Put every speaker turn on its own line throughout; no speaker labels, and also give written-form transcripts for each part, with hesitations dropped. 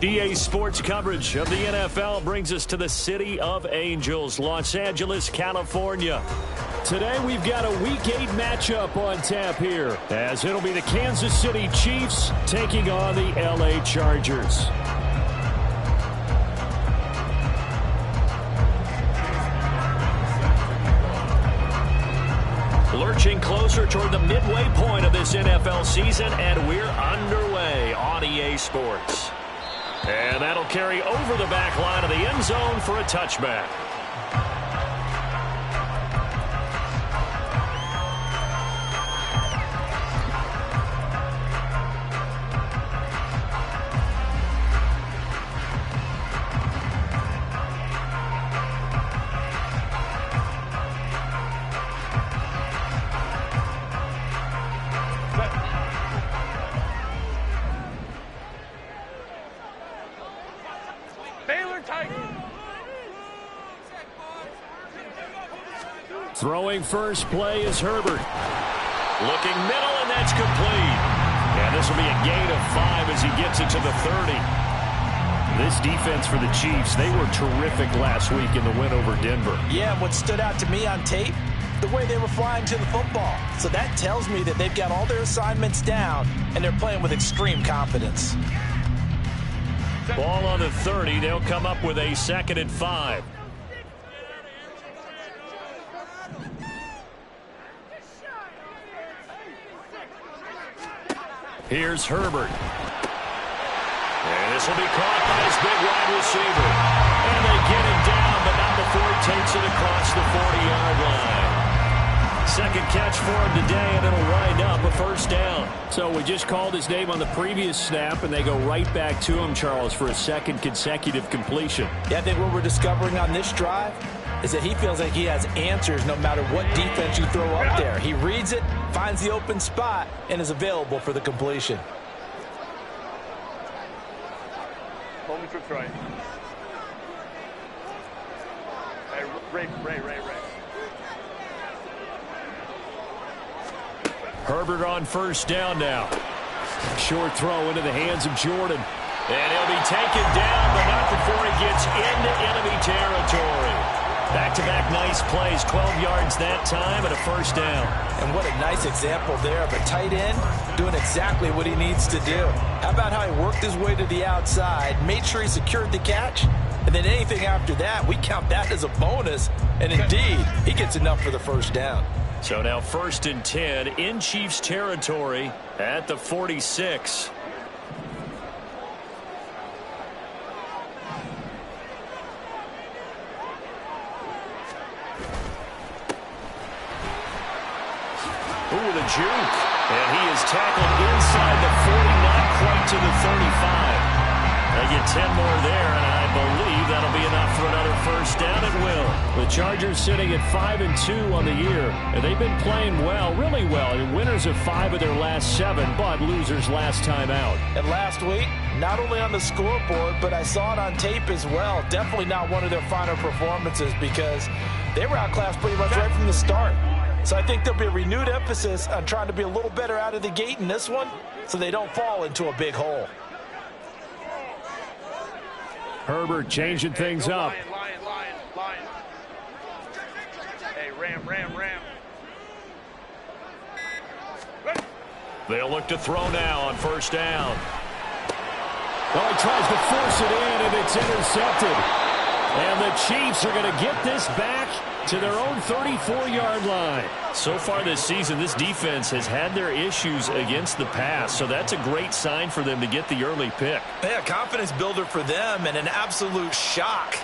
EA Sports coverage of the NFL brings us to the City of Angels, Los Angeles, California. Today we've got a Week 8 matchup on tap here, as it'll be the Kansas City Chiefs taking on the LA Chargers. Lurching closer toward the midway point of this NFL season, and we're underway on EA Sports. And that'll carry over the back line of the end zone for a touchback. Throwing first play is Herbert. Looking middle, and that's complete. And this will be a gain of 5 as he gets it to the 30. This defense for the Chiefs, they were terrific last week in the win over Denver.
Yeah, what stood out to me on tape, the way they were flying to the football. So that tells me that they've got all their assignments down, and they're playing with extreme confidence.
Ball on the 30. They'll come up with a 2nd and 5. Here's Herbert. And this will be caught by his big wide receiver. And they get him down, but not before he takes it across the 40-yard line. Second catch for him today, and it'll wind up a first down. So we just called his name on the previous snap, and they go right back to him, Charles, for a second consecutive completion.
Yeah, I think what we're discovering on this drive is that he feels like he has answers no matter what defense you throw up there. He reads it, finds the open spot, and is available for the completion.
Hold me trips right. Hey, Ray.
Herbert on first down now. Short throw into the hands of Jordan. And he'll be taken down, but not before he gets into enemy territory. Back-to-back nice plays, 12 yards that time, and a first down.
And what a nice example there of a tight end doing exactly what he needs to do. How about how he worked his way to the outside, made sure he secured the catch, and then anything after that, we count that as a bonus. And indeed, he gets enough for the first down.
So now 1st and 10 in Chiefs territory at the 46. Ooh, the juke. And he is tackled inside the 40, not quite to the 35. They get 10 more there, and I believe that'll be enough for another first down. It will. The Chargers sitting at 5-2 on the year, and they've been playing well, really well. And winners of 5 of their last 7, but losers last time out.
And last week, not only on the scoreboard, but I saw it on tape as well. Definitely not one of their finer performances because they were outclassed pretty much right from the start. So I think there'll be a renewed emphasis on trying to be a little better out of the gate in this one so they don't fall into a big hole.
Herbert changing things up.
Lion. Hey, ram.
They'll look to throw now on first down. Well, he tries to force it in, and it's intercepted. And the Chiefs are going to get this back to their own 34-yard line. So far this season, this defense has had their issues against the pass, so that's a great sign for them to get the early pick.
Yeah, confidence builder for them and an absolute shock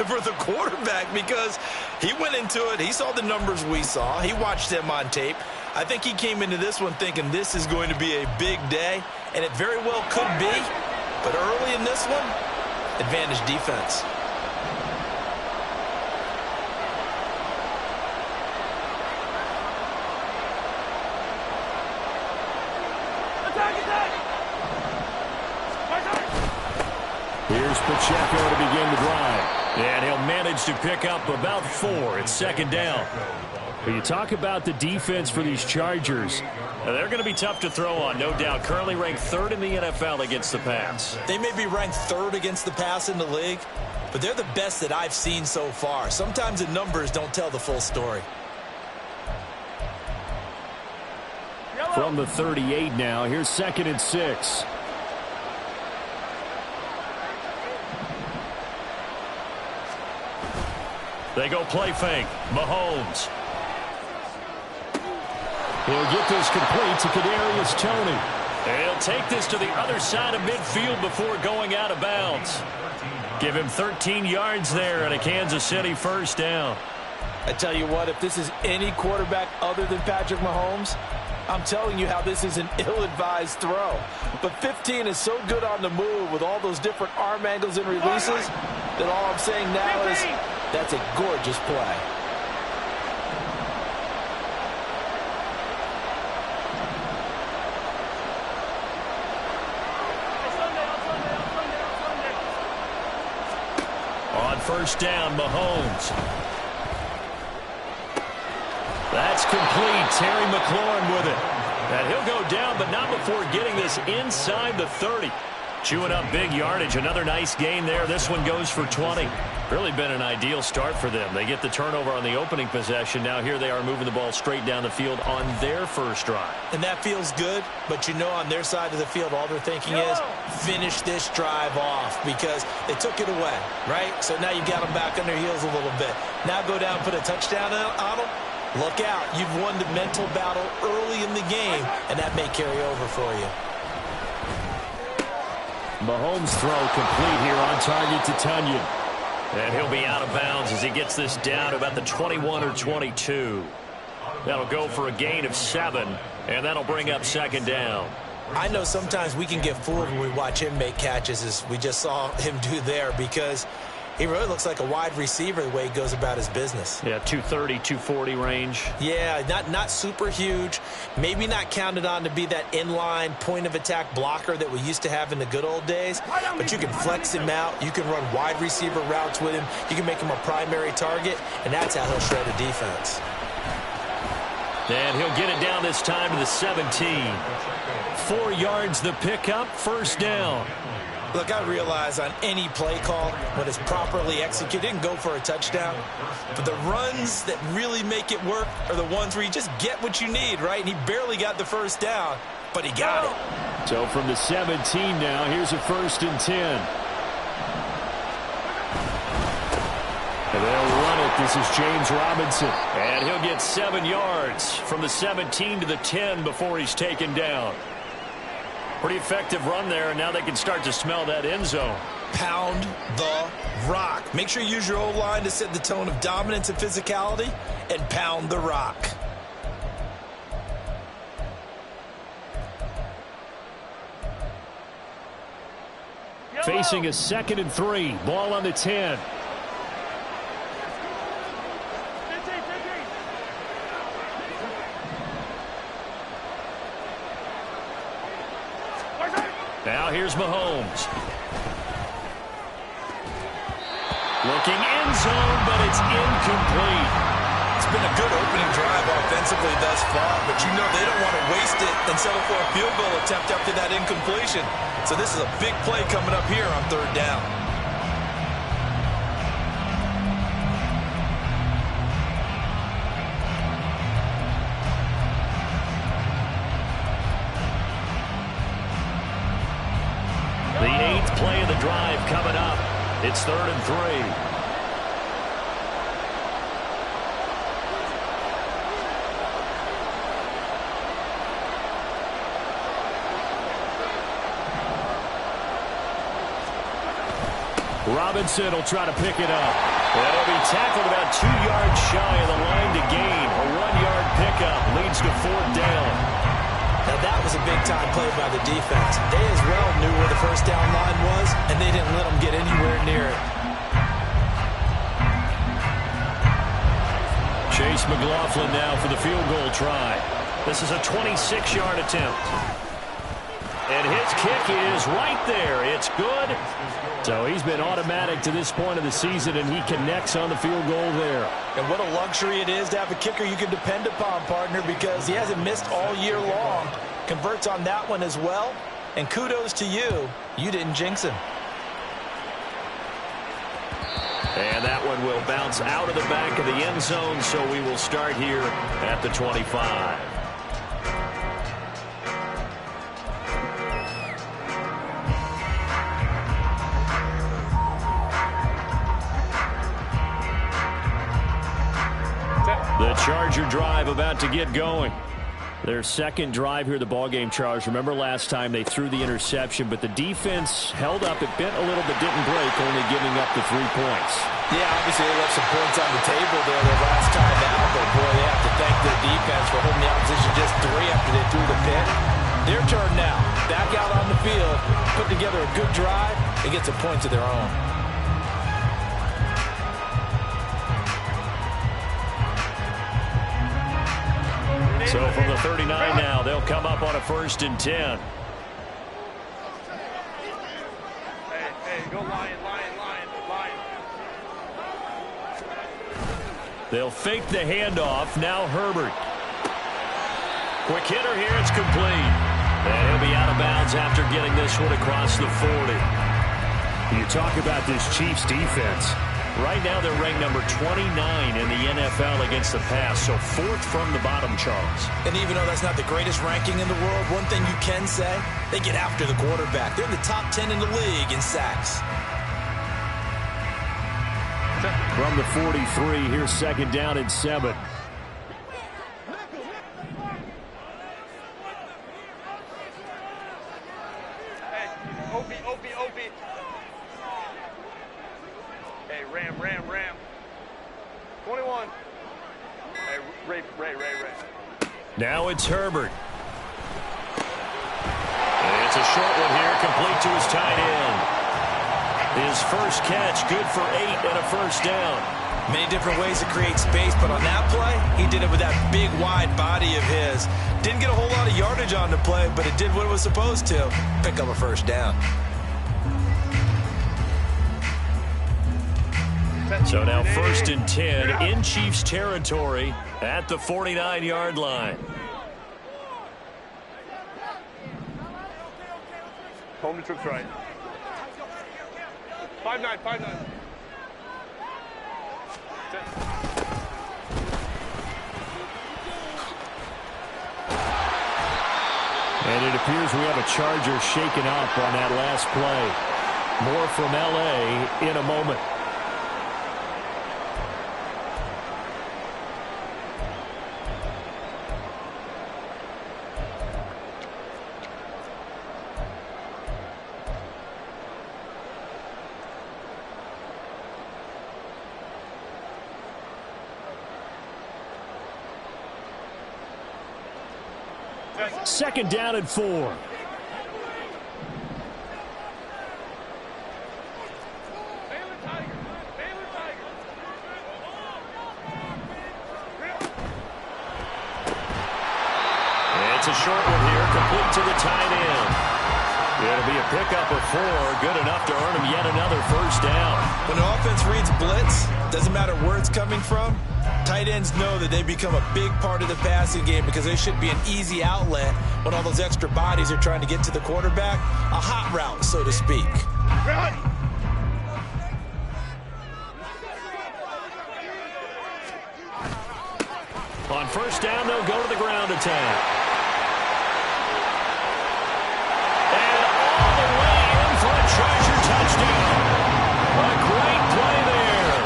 for the quarterback because he went into it. He saw the numbers we saw. He watched them on tape. I think he came into this one thinking this is going to be a big day, and it very well could be. But early in this one, advantage defense.
Here's Pacheco to begin the drive. And he'll manage to pick up about 4. It's second down. When you talk about the defense for these Chargers, they're going to be tough to throw on, no doubt. Currently ranked 3rd in the NFL against the pass.
They may be ranked 3rd against the pass in the league, but they're the best that I've seen so far. Sometimes the numbers don't tell the full story.
From the 38 now, here's 2nd and 6. They go play fake. Mahomes. He'll get this complete to Kadarius Toney. He'll take this to the other side of midfield before going out of bounds. Give him 13 yards there and a Kansas City first down.
I tell you what, if this is any quarterback other than Patrick Mahomes, I'm telling you how this is an ill-advised throw. But 15 is so good on the move with all those different arm angles and releases that all I'm saying now is that's a gorgeous play.
On first down, Mahomes. That's complete. Terry McLaurin with it. And he'll go down, but not before getting this inside the 30. Chewing up big yardage. Another nice gain there. This one goes for 20. Really been an ideal start for them. They get the turnover on the opening possession. Now here they are moving the ball straight down the field on their first drive.
And that feels good, but you know on their side of the field, all they're thinking is finish this drive off because they took it away, right? So now you got them back on their heels a little bit. Now go down and put a touchdown on them. Look out. You've won the mental battle early in the game, and that may carry over for you.
Mahomes' throw complete here on target to Tunyon. And he'll be out of bounds as he gets this down to about the 21 or 22. That'll go for a gain of 7, and that'll bring up second down.
I know sometimes we can get fooled when we watch him make catches, as we just saw him do there, because he really looks like a wide receiver the way he goes about his business.
Yeah, 230, 240 range.
Yeah, not super huge. Maybe not counted on to be that inline point-of-attack blocker that we used to have in the good old days. But you can flex him out. You can run wide receiver routes with him. You can make him a primary target, and that's how he'll shred a defense.
And he'll get it down this time to the 17. 4 yards the pickup, first down.
Look, I realize on any play call, when it's properly executed, it can go for a touchdown. But the runs that really make it work are the ones where you just get what you need, right? And he barely got the first down, but he got it.
So from the 17 now, here's a 1st and 10. And they'll run it. This is James Robinson. And he'll get 7 yards from the 17 to the 10 before he's taken down. Pretty effective run there, and now they can start to smell that end zone.
Pound the rock. Make sure you use your O-line to set the tone of dominance and physicality, and pound the rock.
Facing a 2nd and 3. Ball on the 10. Now here's Mahomes. Looking end zone, but it's incomplete.
It's been a good opening drive offensively thus far, but you know they don't want to waste it and settle for a field goal attempt after that incompletion. So this is a big play coming up here on 3rd down.
The 8th play of the drive coming up. It's 3rd and 3. Robinson will try to pick it up. And he'll be tackled about 2 yards shy of the line to gain. A 1-yard pickup leads to 4th
was a big-time play by the defense. They as well knew where the first down line was, and they didn't let them get anywhere near it.
Chase McLaughlin now for the field goal try. This is a 26-yard attempt. And his kick is right there. It's good. So he's been automatic to this point of the season, and he connects on the field goal there.
And what a luxury it is to have a kicker you can depend upon, partner, because he hasn't missed all year long. Converts on that one as well. And kudos to you. You didn't jinx him.
And that one will bounce out of the back of the end zone, so we will start here at the 25. The Charger drive about to get going. Their second drive here, the ballgame, Charles. Remember last time they threw the interception, but the defense held up. It bent a little but didn't break, only giving up the 3 points.
Yeah, obviously they left some points on the table there their last time out, but boy, they have to thank their defense for holding the opposition just 3 after they threw the pick. Their turn now. Back out on the field, put together a good drive, and get some points of their own.
So from the 39 now, they'll come up on a 1st and 10.
Hey, go Lion.
They'll fake the handoff. Now Herbert. Quick hitter here. It's complete. And he'll be out of bounds after getting this one across the 40. You talk about this Chiefs defense. Right now, they're ranked number 29 in the NFL against the pass, so 4th from the bottom, Charles.
And even though that's not the greatest ranking in the world, one thing you can say, they get after the quarterback. They're in the top 10 in the league in sacks.
From the 43, here's 2nd down and 7.
Hey, OB. Hey, Ram. 21. Hey, Ray.
Now it's Herbert. And it's a short one here, complete to his tight end. His first catch, good for 8 and a 1st down.
Many different ways to create space, but on that play, he did it with that big, wide body of his. Didn't get a whole lot of yardage on the play, but it did what it was supposed to. Pick up a 1st down.
So now 1st and 10 in Chiefs territory at the 49-yard line.
Home to trips right. 5-9.
And it appears we have a Charger shaken up on that last play. More from L.A. in a moment. Second down and 4.
Baylor Tiger.
It's a short one here, complete to the tight end. It'll be a pickup of 4, good enough to earn him yet another 1st down.
When the offense reads blitz, doesn't matter where it's coming from, tight ends know that they become a big part of the passing game because they should be an easy outlet when all those extra bodies are trying to get to the quarterback. A hot route, so to speak.
Run!
On 1st down, they'll go to the ground attack. And all the way in for a Charger touchdown. A great play there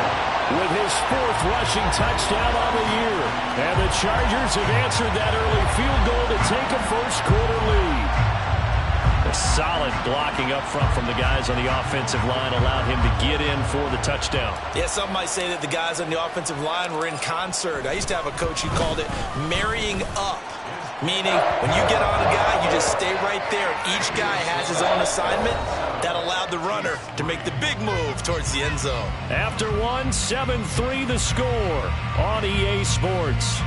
with his 4th rushing touchdown on the year. And the Chargers have answered that early field goal to take a 1st quarter lead. A solid blocking up front from the guys on the offensive line allowed him to get in for the touchdown.
Yeah, some might say that the guys on the offensive line were in concert. I used to have a coach who called it marrying up. Meaning, when you get on a guy, you just stay right there. Each guy has his own assignment. That allowed the runner to make the big move towards the end zone.
After one, 7-3 the score on EA Sports.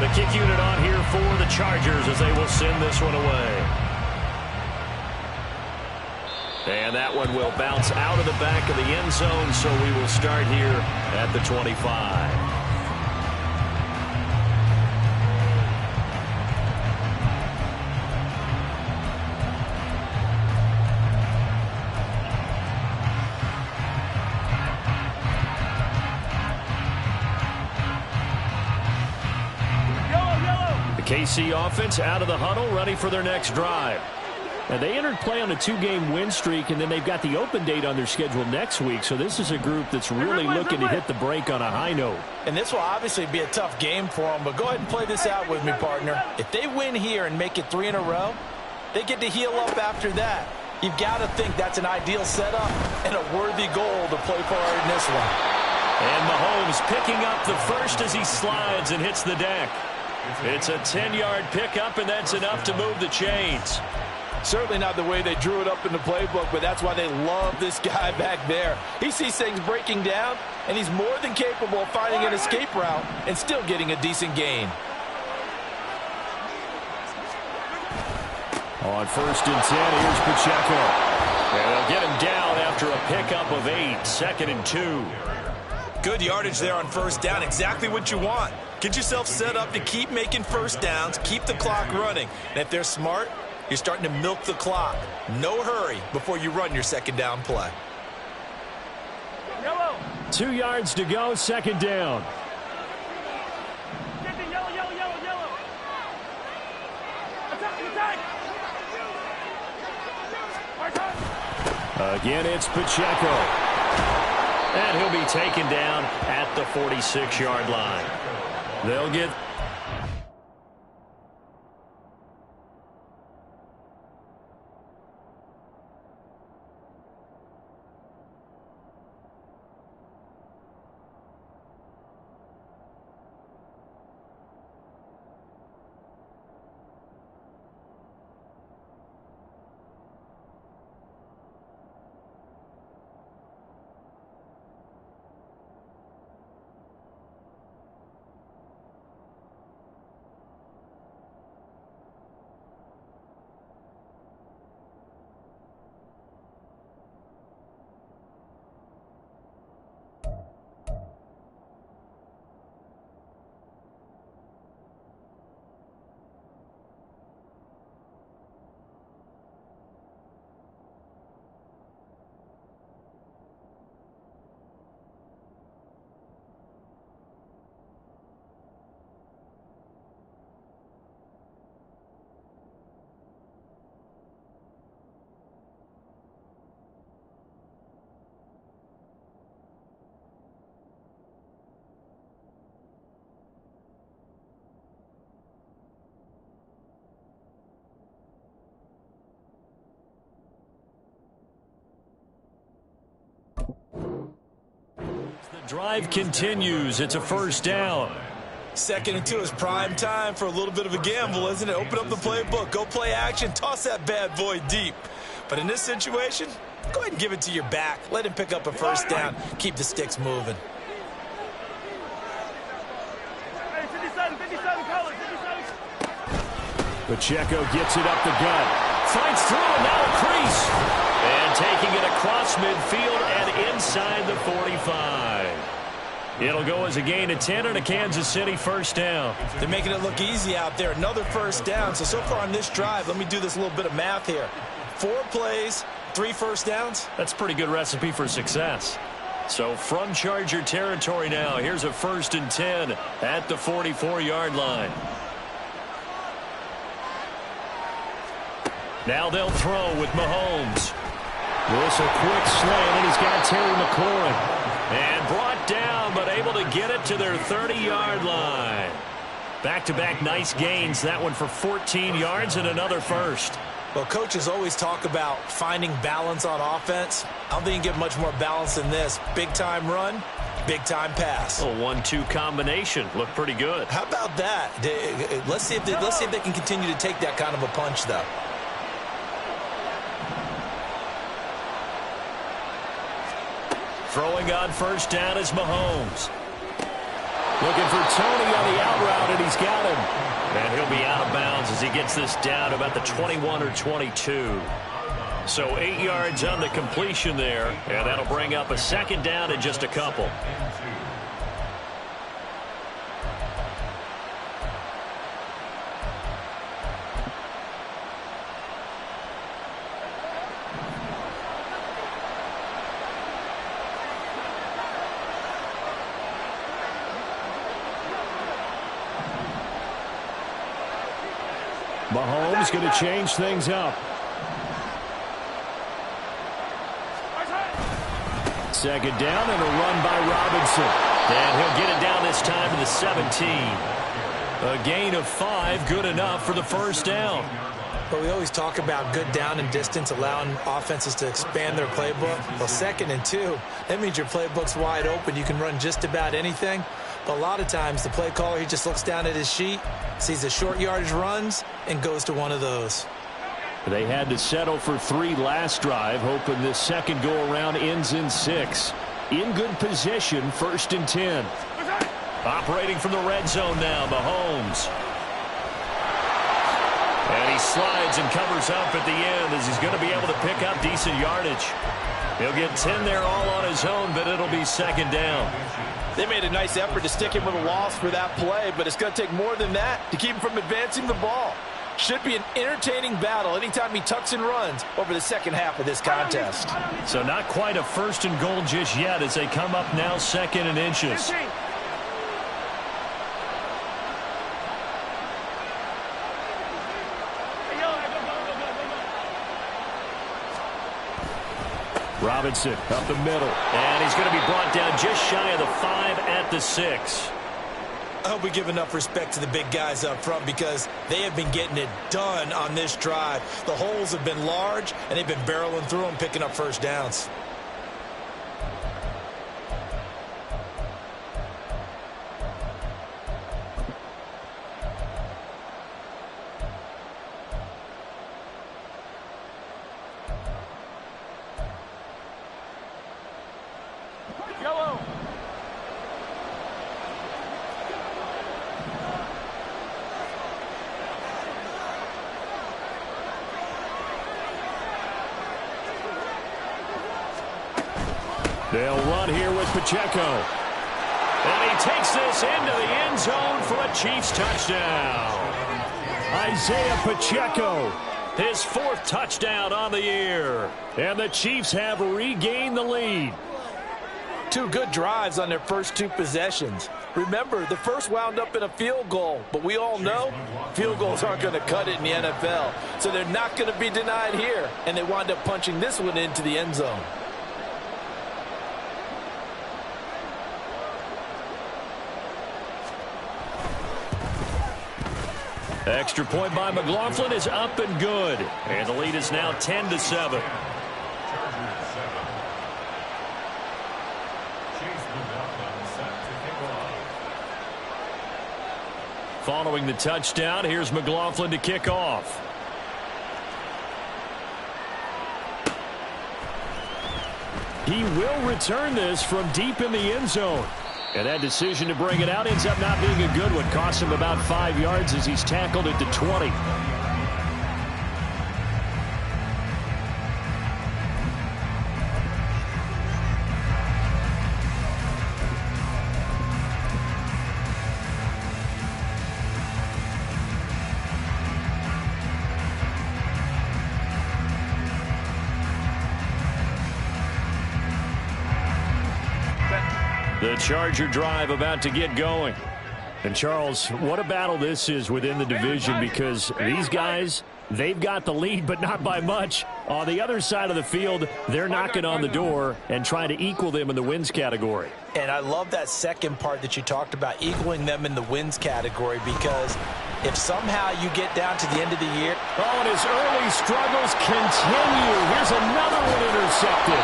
The kick unit on here for the Chargers as they will send this one away. And that one will bounce out of the back of the end zone, so we will start here at the 25. KC offense out of the huddle, ready for their next drive. And they entered play on a 2-game win streak, and then they've got the open date on their schedule next week. So this is a group that's really looking to hit the break on a high note.
And this will obviously be a tough game for them, but go ahead and play this out with me, partner. If they win here and make it 3 in a row, they get to heal up after that. You've got to think that's an ideal setup and a worthy goal to play for in this one.
And Mahomes picking up the first as he slides and hits the deck. It's a 10-yard pickup, and that's enough to move the chains.
Certainly not the way they drew it up in the playbook, but that's why they love this guy back there. He sees things breaking down, and he's more than capable of finding an escape route and still getting a decent gain.
On 1st and 10, here's Pacheco. And they'll get him down after a pickup of 8, 2nd and 2.
Good yardage there on 1st down, exactly what you want. Get yourself set up to keep making 1st downs, keep the clock running. And if they're smart, you're starting to milk the clock. No hurry before you run your 2nd down play.
2 yards to go, 2nd down. Again, it's Pacheco. And he'll be taken down at the 46-yard line. They'll get... Drive continues. It's a 1st down.
2nd and 2 is prime time for a little bit of a gamble, isn't it? Open up the playbook, go play action, toss that bad boy deep. But in this situation, go ahead and give it to your back. Let him pick up a 1st down. Keep the sticks moving.
Pacheco gets it up the gut. Fights through and now a crease. And taking it across midfield and inside the 45. It'll go as a gain of 10 and a Kansas City 1st down.
They're making it look easy out there. Another 1st down. So far on this drive, let me do this little bit of math here. 4 plays, 3 1st downs.
That's a pretty good recipe for success. So from Charger territory now, here's a 1st and 10 at the 44-yard line. Now they'll throw with Mahomes. This a quick slant, and he's got Terry McLaurin. And brought down, but able to get it to their 30-yard line. Back-to-back nice gains. That one for 14 yards and another 1st.
Well, coaches always talk about finding balance on offense. I don't think you can get much more balance than this. Big-time run, big-time pass.
A 1-2 combination. Looked pretty good.
How about that? Let's see if they can continue to take that kind of a punch, though.
Throwing on first down is Mahomes. Looking for Tony on the out route, and he's got him. And he'll be out of bounds as he gets this down about the 21 or 22. So 8 yards on the completion there, and that'll bring up a second down in just a couple. Mahomes going to change things up. Second down and a run by Robinson. And he'll get it down this time to the 17. A gain of 5, good enough for the first down.
But we always talk about good down and distance, allowing offenses to expand their playbook. Well, 2nd and 2, that means your playbook's wide open. You can run just about anything. But a lot of times, the play caller, he just looks down at his sheet, sees the short yardage runs, and goes to one of those.
They had to settle for 3 last drive, hoping this second go-around ends in 6. In good position, 1st and 10. Operating from the red zone now, Mahomes. And he slides and covers up at the end as he's going to be able to pick up decent yardage. He'll get 10 there all on his own, but it'll be second down.
They made a nice effort to stick him with a loss for that play, but it's going to take more than that to keep him from advancing the ball. Should be an entertaining battle anytime he tucks and runs over the second half of this contest.
So not quite a 1st and goal just yet as they come up now 2nd and inches. Robinson up the middle, and he's going to be brought down just shy of the 5 at the 6.
I hope we give enough respect to the big guys up front because they have been getting it done on this drive. The holes have been large, and they've been barreling through them, picking up first downs.
Yellow.
They'll run here with Pacheco. And he takes this into the end zone for a Chiefs touchdown. Isaiah Pacheco, his 4th touchdown on the year. And the Chiefs have regained the lead.
2 good drives on their first 2 possessions. Remember, the first wound up in a field goal, but we all know field goals aren't going to cut it in the NFL. So they're not going to be denied here, and they wind up punching this one into the end zone.
Extra point by McLaughlin is up and good. And the lead is now 10-7. Following the touchdown, here's McLaughlin to kick off. He will return this from deep in the end zone. And that decision to bring it out ends up not being a good one. Costs him about 5 yards as he's tackled at the 20. The Charger drive about to get going. And, Charles, what a battle this is within the division because these guys, they've got the lead, but not by much. On the other side of the field, they're knocking on the door and trying to equal them in the wins category.
And I love that second part that you talked about, equaling them in the wins category, because If somehow you get down to the end of the year.
Oh, and his early struggles continue. Here's another one intercepted.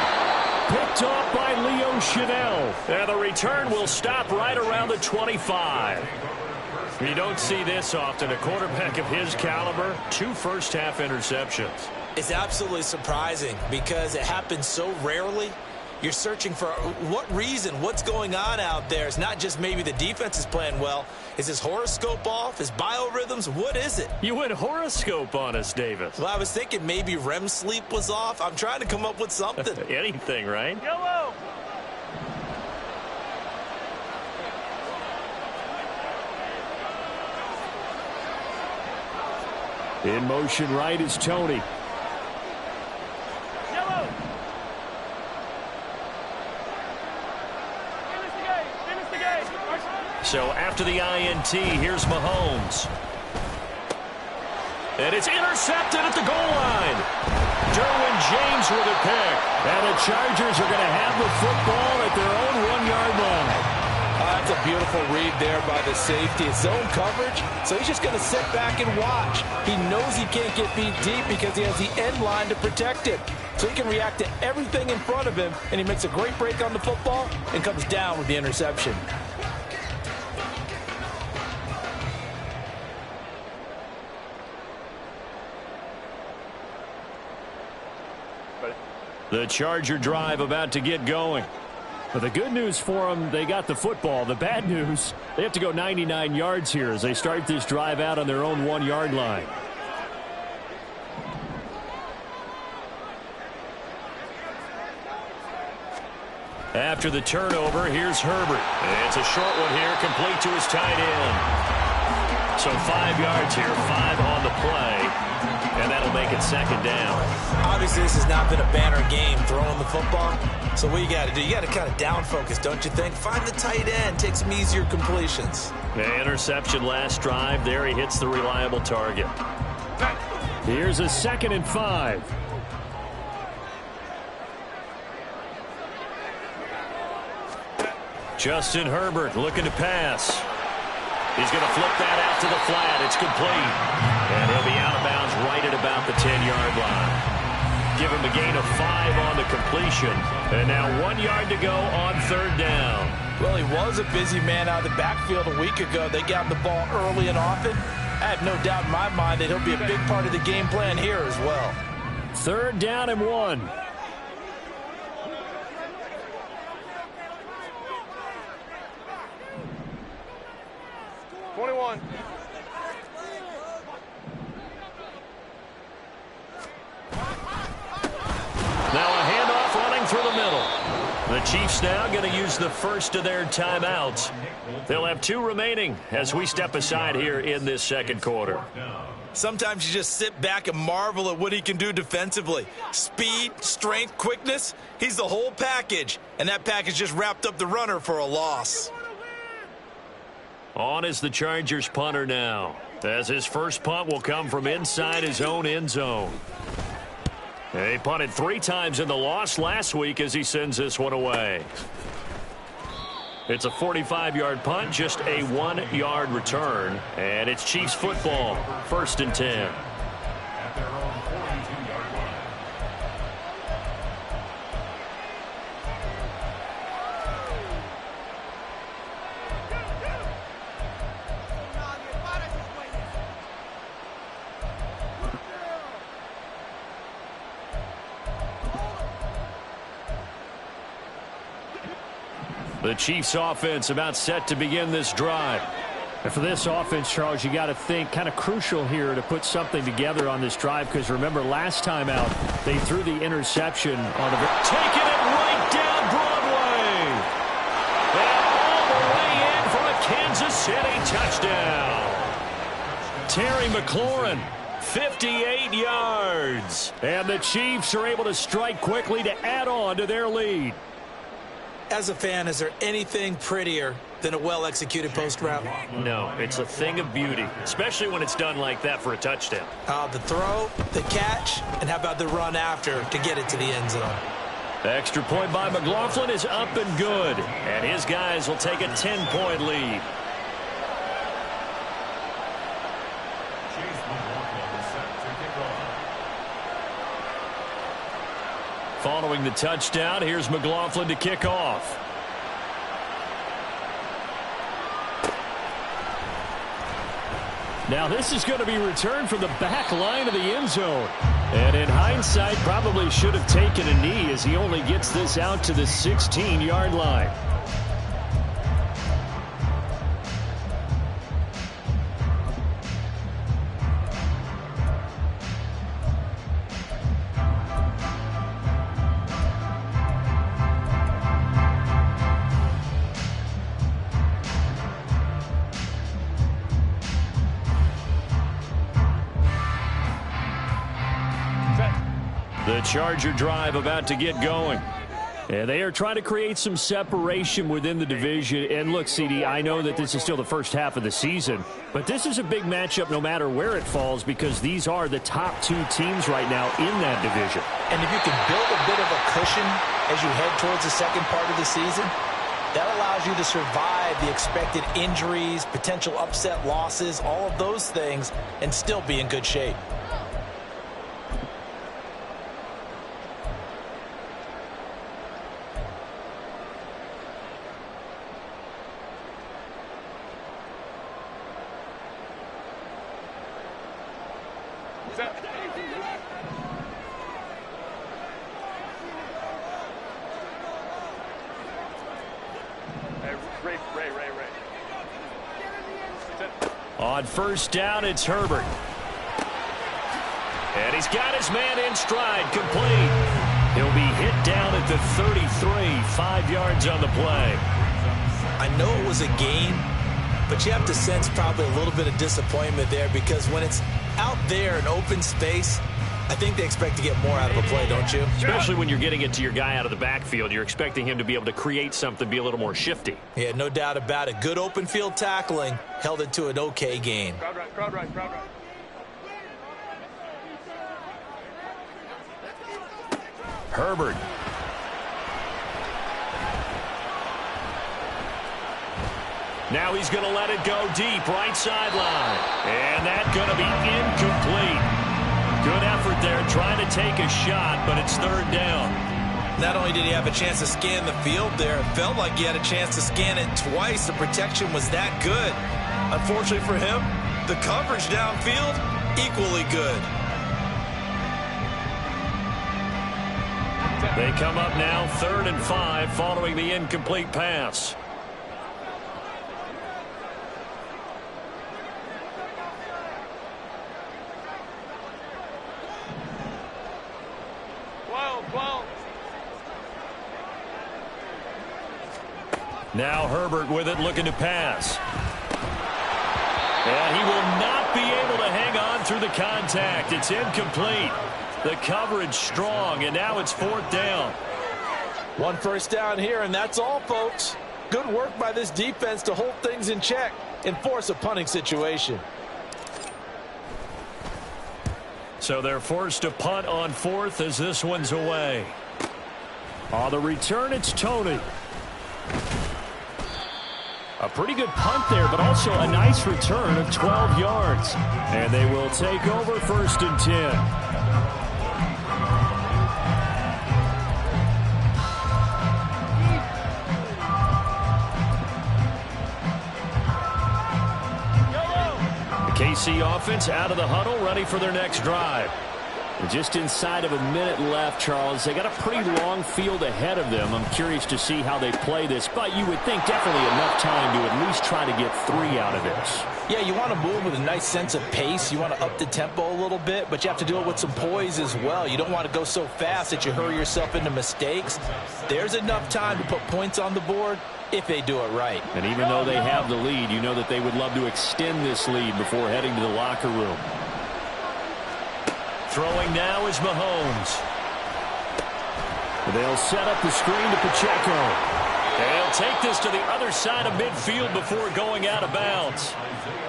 Picked off by Leo Chanel. And the return will stop right around the 25. You don't see this often. A quarterback of his caliber, 2 first-half interceptions.
It's absolutely surprising because it happens so rarely. You're searching for what reason, what's going on out there. It's not just maybe the defense is playing well. Is his horoscope off? His biorhythms? What is it?
You went horoscope on us, Davis.
Well, I was thinking maybe REM sleep was off. I'm trying to come up with something.
Anything, right?
Yellow.
In motion right is Tony. So after the INT, here's Mahomes. And it's intercepted at the goal line. Derwin James with a pick. And the Chargers are going to have the football at their own 1-yard line.
That's a beautiful read there by the safety. It's zone coverage, so he's just going to sit back and watch. He knows he can't get beat deep because he has the end line to protect it. So he can react to everything in front of him, and he makes a great break on the football and comes down with the interception.
The Charger drive about to get going. But the good news for them, they got the football. The bad news, they have to go 99 yards here as they start this drive out on their own 1-yard line. After the turnover, here's Herbert. It's a short one here, complete to his tight end. So 5 yards here, 5 on the play. And that'll make it second down.
Obviously, this has not been a banner game throwing the football. So what you got to do, you got to kind of down focus, don't you think? Find the tight end, take some easier completions.
The interception last drive. There he hits the reliable target. Here's a 2nd and 5. Justin Herbert looking to pass. He's going to flip that out to the flat. It's complete. And he'll be out of bounds right at about the 10-yard line. Give him a gain of 5 on the completion. And now 1 yard to go on 3rd down.
Well, he was a busy man out of the backfield a week ago. They got him the ball early and often. I have no doubt in my mind that he'll be a big part of the game plan here as well.
3rd down and 1. Now a handoff running through the middle. The Chiefs now going to use the first of their timeouts. They'll have 2 remaining as we step aside here in this 2nd quarter.
Sometimes you just sit back and marvel at what he can do defensively. Speed, strength, quickness, he's the whole package. And that package just wrapped up the runner for a loss.
On is the Chargers punter now, as his first punt will come from inside his own end zone. He punted 3 times in the loss last week as he sends this one away. It's a 45-yard punt, just a 1-yard return, and it's Chiefs football, 1st and 10. The Chiefs offense about set to begin this drive.
And for this offense, Charles, you got to think kind of crucial here to put something together on this drive, because remember last time out they threw the interception on the
taking it right down Broadway. And all the way in for a Kansas City touchdown. Terry McLaurin, 58 yards. And the Chiefs are able to strike quickly to add on to their lead.
As a fan, is there anything prettier than a well-executed post route?
No, it's a thing of beauty, especially when it's done like that for a touchdown.
The throw, the catch, and how about the run after to get it to the end zone?
Extra point by McLaughlin is up and good, and his guys will take a 10-point lead. Following the touchdown, here's McLaughlin to kick off. Now this is going to be returned from the back line of the end zone. And in hindsight, probably should have taken a knee as he only gets this out to the 16-yard line. The Charger drive about to get going. And they are trying to create some separation within the division. And look, CD, I know that this is still the first half of the season, but this is a big matchup no matter where it falls because these are the top two teams right now in that division.
And if you can build a bit of a cushion as you head towards the second part of the season, that allows you to survive the expected injuries, potential upset losses, all of those things, and still be in good shape.
On first down, it's Herbert. And he's got his man in stride, complete. He'll be hit down at the 33, 5 yards on the play.
I know it was a gain, but you have to sense probably a little bit of disappointment there because when it's out there in open space, I think they expect to get more out of a play, don't you?
Especially when you're getting it to your guy out of the backfield. You're expecting him to be able to create something, be a little more shifty.
Yeah, no doubt about it. Good open field tackling held it to an okay gain.
Crowd right.
Herbert. Now he's going to let it go deep, right sideline. And that's going to be incomplete. Good effort there, trying to take a shot, but it's third down.
Not only did he have a chance to scan the field there, it felt like he had a chance to scan it twice. The protection was that good. Unfortunately for him, the coverage downfield, equally good.
They come up now 3rd and 5 following the incomplete pass. Now Herbert with it, looking to pass. And he will not be able to hang on through the contact. It's incomplete. The coverage strong, and now it's 4th down.
One first down here, and that's all, folks. Good work by this defense to hold things in check and force a punting situation.
So they're forced to punt on 4th as this one's away.
On the return, it's Tony. A pretty good punt there, but also a nice return of 12 yards. And they will take over 1st and 10.
KC offense out of the huddle, ready for their next drive.
Just inside of a minute left, Charles. They got a pretty long field ahead of them. I'm curious to see how they play this, but you would think definitely enough time to at least try to get 3 out of this.
Yeah, you want to move with a nice sense of pace. You want to up the tempo a little bit, but you have to do it with some poise as well. You don't want to go so fast that you hurry yourself into mistakes. There's enough time to put points on the board if they do it right.
And even though they have the lead, you know that they would love to extend this lead before heading to the locker room.
Throwing now is Mahomes.
They'll set up the screen to Pacheco.
They'll take this to the other side of midfield before going out of bounds.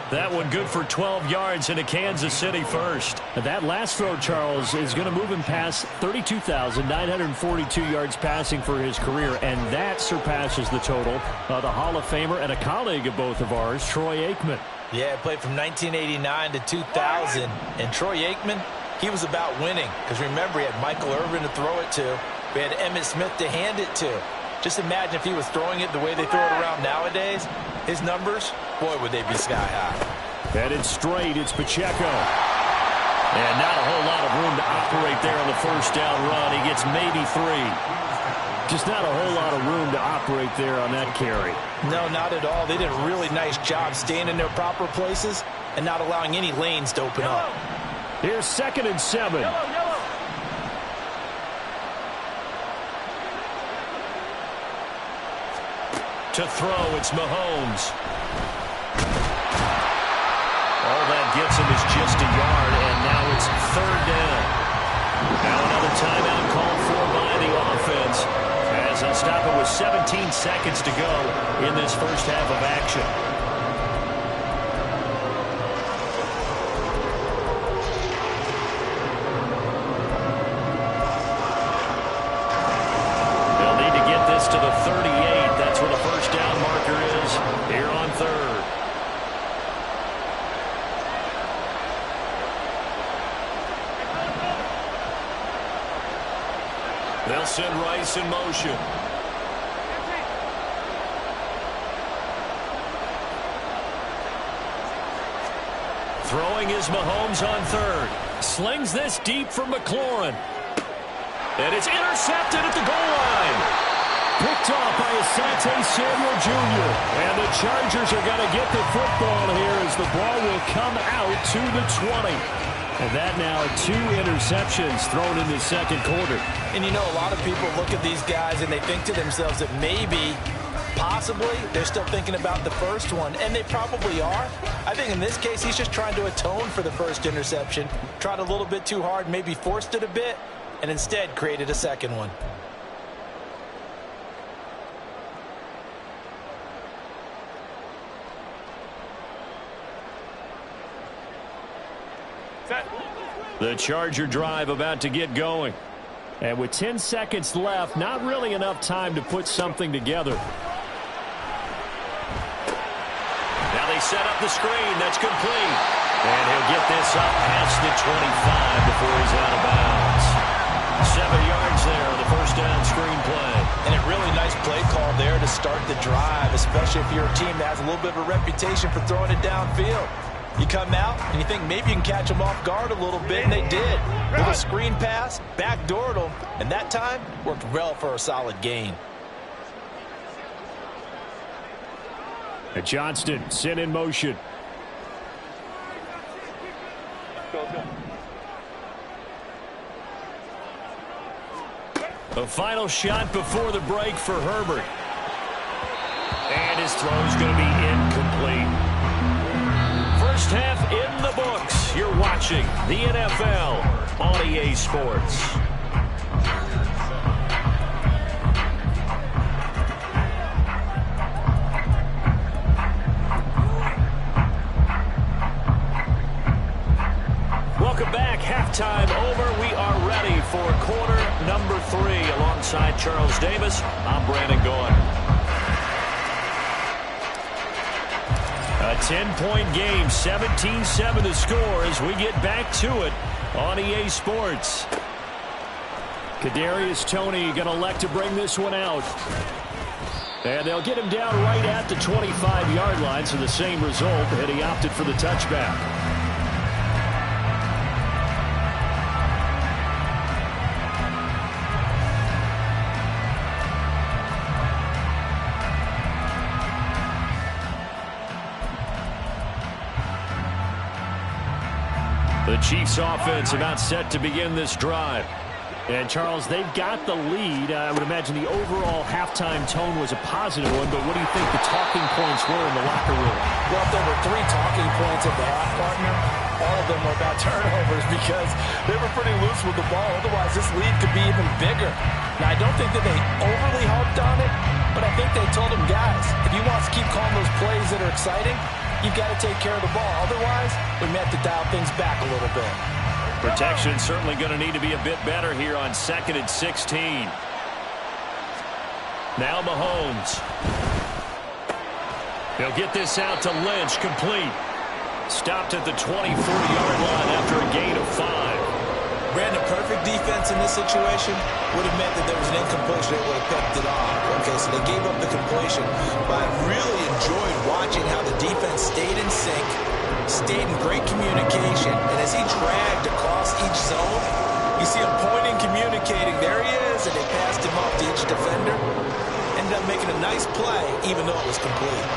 That one good for 12 yards into Kansas City first.
That last throw, Charles, is going to move him past 32,942 yards passing for his career, and that surpasses the total of the Hall of Famer and a colleague of both of ours, Troy Aikman.
Yeah, played from 1989 to 2000, and Troy Aikman, he was about winning, because remember, he had Michael Irvin to throw it to. We had Emmitt Smith to hand it to. Just imagine if he was throwing it the way they throw it around nowadays. His numbers, boy, would they be sky high.
Headed straight, it's Pacheco. And not a whole lot of room to operate there on the first down run. He gets maybe 3. Just not a whole lot of room to operate there on that carry.
No, not at all. They did a really nice job staying in their proper places and not allowing any lanes to open up.
Here's 2nd and 7. To throw, it's Mahomes. All that gets him is just a yard, and now it's 3rd down. Now another timeout called for by the offense, as they'll stop it with 17 seconds to go in this first half of action. They'll need to get this to the 38. That's where the first down marker is here on 3rd. They'll send Rice in motion. Throwing is Mahomes on 3rd. Slings this deep for McLaurin. And it's intercepted at the goal line. Picked off by Asante Samuel Jr. And the Chargers are going to get the football here as the ball will come out to the 20. And that now 2 interceptions thrown in the second quarter.
And you know, a lot of people look at these guys and they think to themselves that maybe, possibly, they're still thinking about the first one. And they probably are. I think in this case, he's just trying to atone for the first interception. Tried a little bit too hard, maybe forced it a bit, and instead created a second one.
The Charger drive about to get going. And with 10 seconds left, not really enough time to put something together. Now they set up the screen. That's complete. And he'll get this up past the 25 before he's out of bounds. 7 yards there on the first down screen play.
And a really nice play call there to start the drive, especially if you're a team that has a little bit of a reputation for throwing it downfield. You come out and you think maybe you can catch them off guard a little bit, and they did. Little screen pass, backdoored them, and that time worked well for a solid gain.
And Johnston sent in motion. A final shot before the break for Herbert. And his throw is going to be incomplete. First half in the books. You're watching the NFL on EA Sports. Welcome back. Halftime over. We are ready for quarter number 3. Alongside Charles Davis, I'm Brandon Gaudin. A 10-point game, 17-7 the score as we get back to it on EA Sports. Kadarius Toney going to elect to bring this one out. And they'll get him down right at the 25-yard line, so the same result, and he opted for the touchback. The Chiefs offense about set to begin this drive. And Charles, they've got the lead. I would imagine the overall halftime tone was a positive one, but what do you think the talking points were in the locker room?
Well, if there were 3 talking points at the half, partner, all of them were about turnovers because they were pretty loose with the ball. Otherwise, this lead could be even bigger. Now, I don't think that they overly harped on it, but I think they told them, guys, if you want to keep calling those plays that are exciting, you've got to take care of the ball. Otherwise, we may have to dial things back a little bit.
Protection certainly going to need to be a bit better here on 2nd and 16. Now Mahomes. They'll get this out to Lynch, complete. Stopped at the 24-yard line after a gain of 5.
Brandon, perfect defense in this situation would have meant that there was an incompletion that would have picked it off. Okay, so they gave up the completion. But I really enjoyed watching how the defense stayed in sync, stayed in great communication, and as he dragged across each zone, you see him pointing, communicating. There he is, and they passed him off to each defender. Ended up making a nice play, even though it was complete.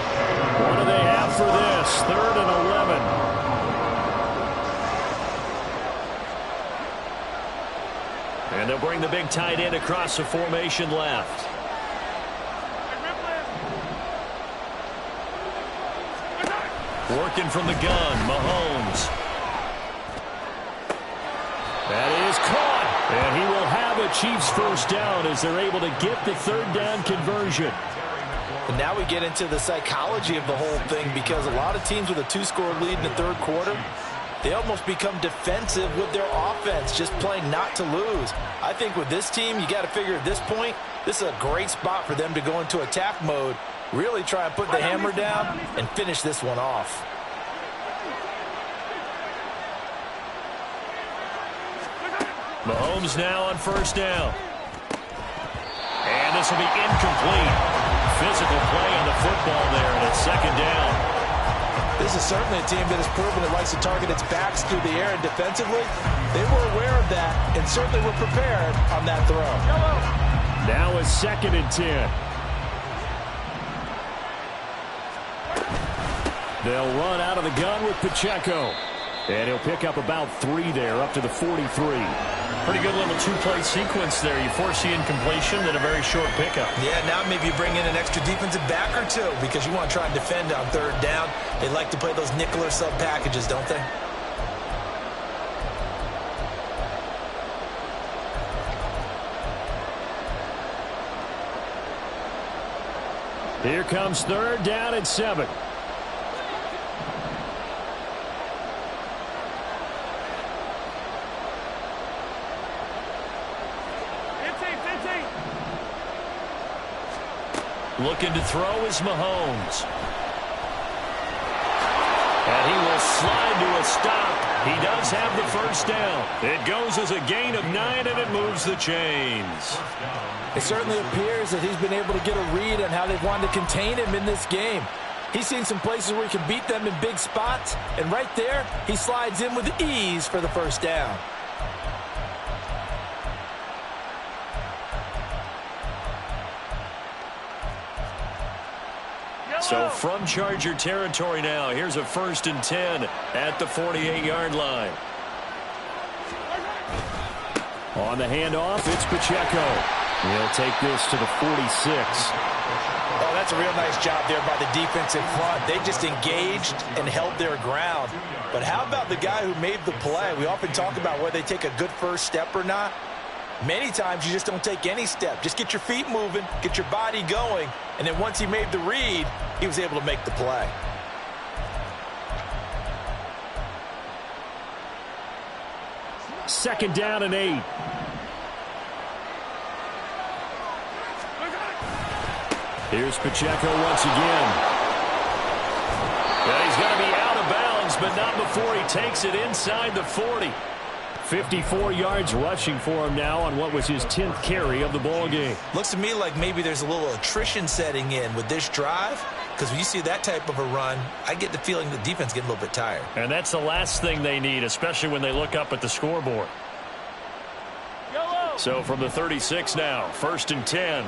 What do they have for this? 3rd and 11. And they'll bring the big tight end across the formation left. Working from the gun, Mahomes. That is caught. And he will have a Chiefs first down as they're able to get the 3rd down conversion.
And now we get into the psychology of the whole thing, because a lot of teams with a 2-score lead in the 3rd quarter, they almost become defensive with their offense, just playing not to lose. I think with this team, you got to figure at this point, this is a great spot for them to go into attack mode, really try and put the hammer down and finish this one off.
Mahomes now on 1st down. And this will be incomplete. Physical play on the football there, and it's 2nd down.
This is certainly a team that has proven it likes to target its backs through the air, and defensively, they were aware of that and certainly were prepared on that throw.
Now it's 2nd and 10. They'll run out of the gun with Pacheco. And he'll pick up about 3 there, up to the 43.
Pretty good little 2-play sequence there. You force the incompletion, then a very short pickup.
Yeah, now maybe you bring in an extra defensive back or two because you want to try and defend on 3rd down. They like to play those nickel or sub packages, don't they?
Here comes 3rd down and 7. Looking to throw is Mahomes. And he will slide to a stop. He does have the 1st down. It goes as a gain of 9, and it moves the chains.
It certainly appears that he's been able to get a read on how they've wanted to contain him in this game. He's seen some places where he can beat them in big spots, and right there, he slides in with ease for the 1st down.
So from Charger territory now, here's a 1st and 10 at the 48-yard line. On the handoff, it's Pacheco. He'll take this to the 46.
Oh, that's a real nice job there by the defense in front. They just engaged and held their ground. But how about the guy who made the play? We often talk about whether they take a good first step or not. Many times you just don't take any step. Just get your feet moving, get your body going, and then once he made the read, he was able to make the play.
Second down and 8. Here's Pacheco once again. Yeah, he's going to be out of bounds, but not before he takes it inside the 40. 54 yards rushing for him now on what was his 10th carry of the ball game.
Looks to me like maybe there's a little attrition setting in with this drive, because when you see that type of a run, I get the feeling the defense getting a little bit tired.
And that's the last thing they need, especially when they look up at the scoreboard.
Yellow.
So from the 36 now, 1st and 10.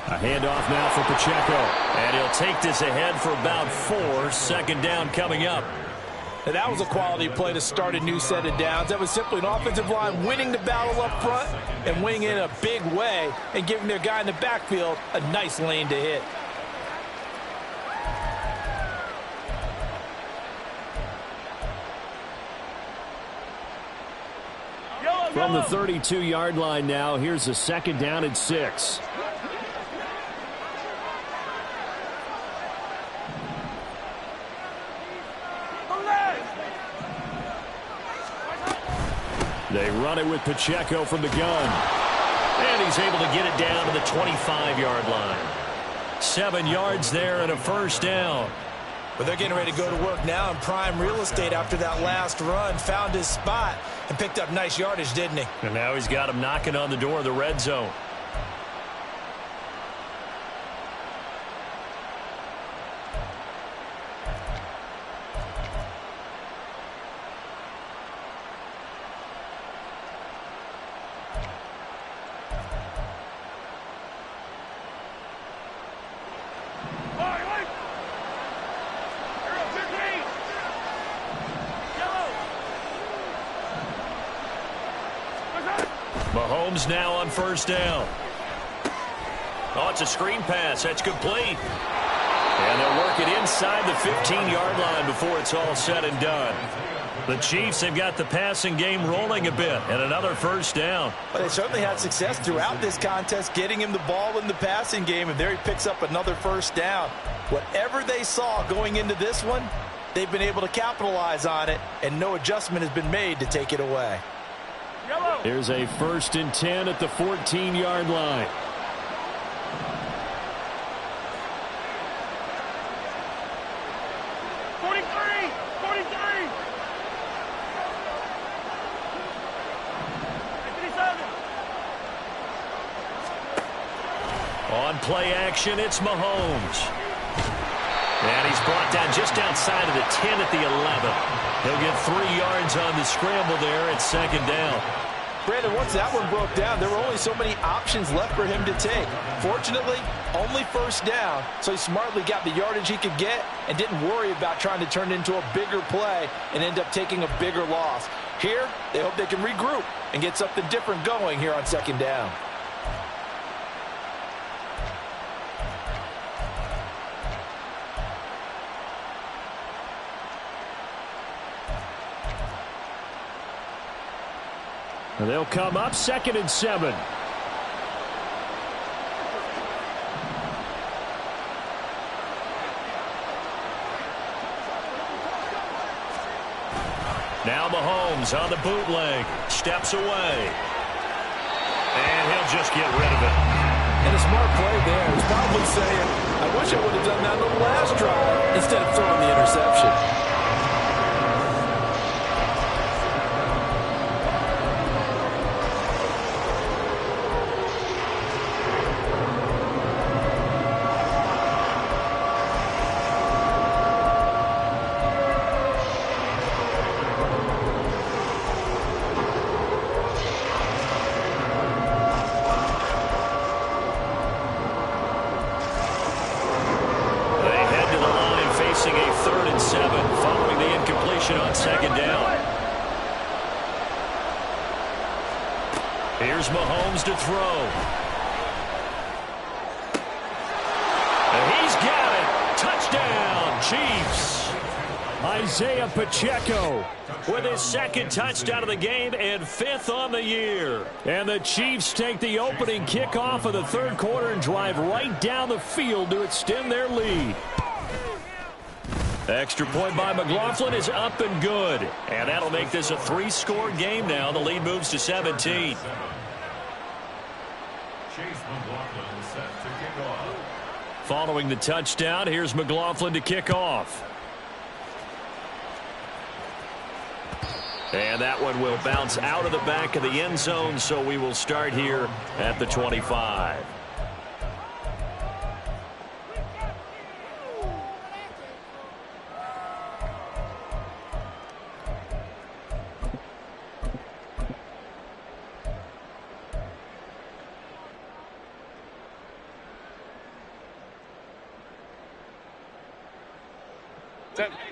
A handoff now for Pacheco. And he'll take this ahead for about 4. 2nd down coming up.
And that was a quality play to start a new set of downs. That was simply an offensive line winning the battle up front and winning in a big way and giving their guy in the backfield a nice lane to hit.
From the 32-yard line now, here's a 2nd down and 6. They run it with Pacheco from the gun. And he's able to get it down to the 25-yard line. 7 yards there and a 1st down.
But they're getting ready to go to work now in prime real estate after that last run. Found his spot and picked up nice yardage, didn't he?
And now he's got him knocking on the door of the red zone. Mahomes now on first down. Oh, it's a screen pass. That's complete. And they'll work it inside the 15-yard line before it's all said and done. The Chiefs have got the passing game rolling a bit, and another first down.
Well, they certainly had success throughout this contest, getting him the ball in the passing game, and there he picks up another first down. Whatever they saw going into this one, they've been able to capitalize on it, and no adjustment has been made to take it away.
Here's a 1st and 10 at the 14-yard line. On play action, it's Mahomes. And he's brought down just outside of the 10 at the 11. He'll get 3 yards on the scramble there at 2nd down.
Brandon, once that one broke down, there were only so many options left for him to take. Fortunately, only first down, so he smartly got the yardage he could get and didn't worry about trying to turn it into a bigger play and end up taking a bigger loss. Here, they hope they can regroup and get something different going here on 2nd down.
And they'll come up 2nd and 7. Now Mahomes on the bootleg. Steps away. And he'll just get rid of it.
And a smart play there. He's probably saying, I wish I would have done that on the last drive instead of throwing the interception.
Here's Mahomes to throw. And he's got it. Touchdown, Chiefs. Isaiah Pacheco with his 2nd touchdown of the game and 5th on the year. And the Chiefs take the opening kickoff of the 3rd quarter and drive right down the field to extend their lead. Extra point by McLaughlin is up and good. And that'll make this a 3-score game now. The lead moves to 17. Following the touchdown, here's McLaughlin to kick off. And that one will bounce out of the back of the end zone, so we will start here at the 25.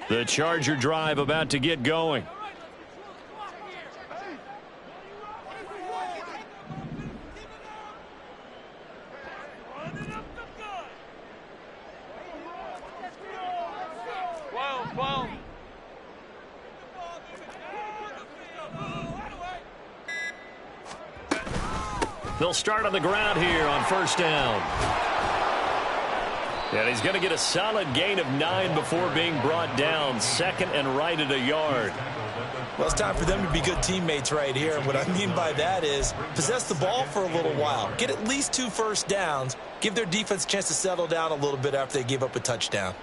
The Charger drive about to get going. They'll start on the ground here on first down. And he's going to get a solid gain of 9 before being brought down. 2nd and right at a yard.
Well, it's time for them to be good teammates right here. And what I mean by that is possess the ball for a little while. Get at least 2 first downs. Give their defense a chance to settle down a little bit after they give up a touchdown.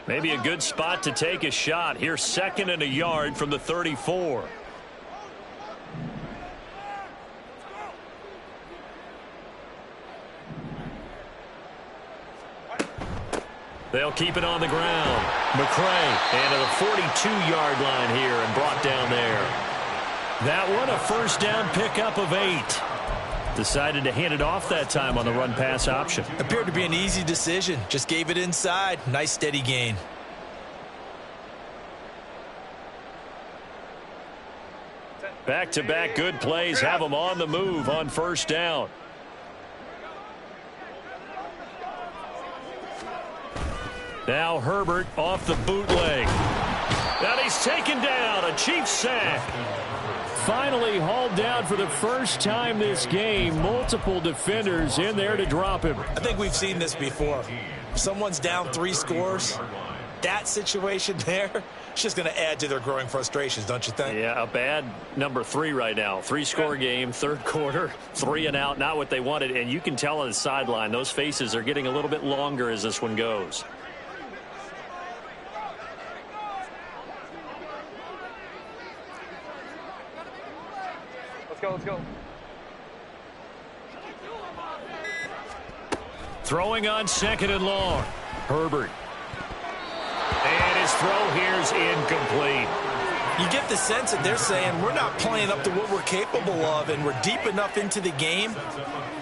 Maybe a good spot to take a shot. Here, 2nd and a yard from the 34. They'll keep it on the ground. McCray, and to the 42-yard line here and brought down there. That one, a first down pickup of 8. Decided to hand it off that time on the run-pass option.
Appeared to be an easy decision. Just gave it inside. Nice steady gain.
Back-to-back good plays have them on the move on first down. Now Herbert off the bootleg. And he's taken down. A Chiefs sack. Finally hauled down for the first time this game. Multiple defenders in there to drop him.
I think we've seen this before. If someone's down 3 scores, that situation there, it's just going to add to their growing frustrations, don't you think?
Yeah, a bad number 3 right now. 3-score game, 3rd quarter, 3 and out, not what they wanted. And you can tell on the sideline, those faces are getting a little bit longer as this one goes.
Let's go.
Throwing on 2nd and long. Herbert. And his throw here's incomplete.
You get the sense that they're saying we're not playing up to what we're capable of, and we're deep enough into the game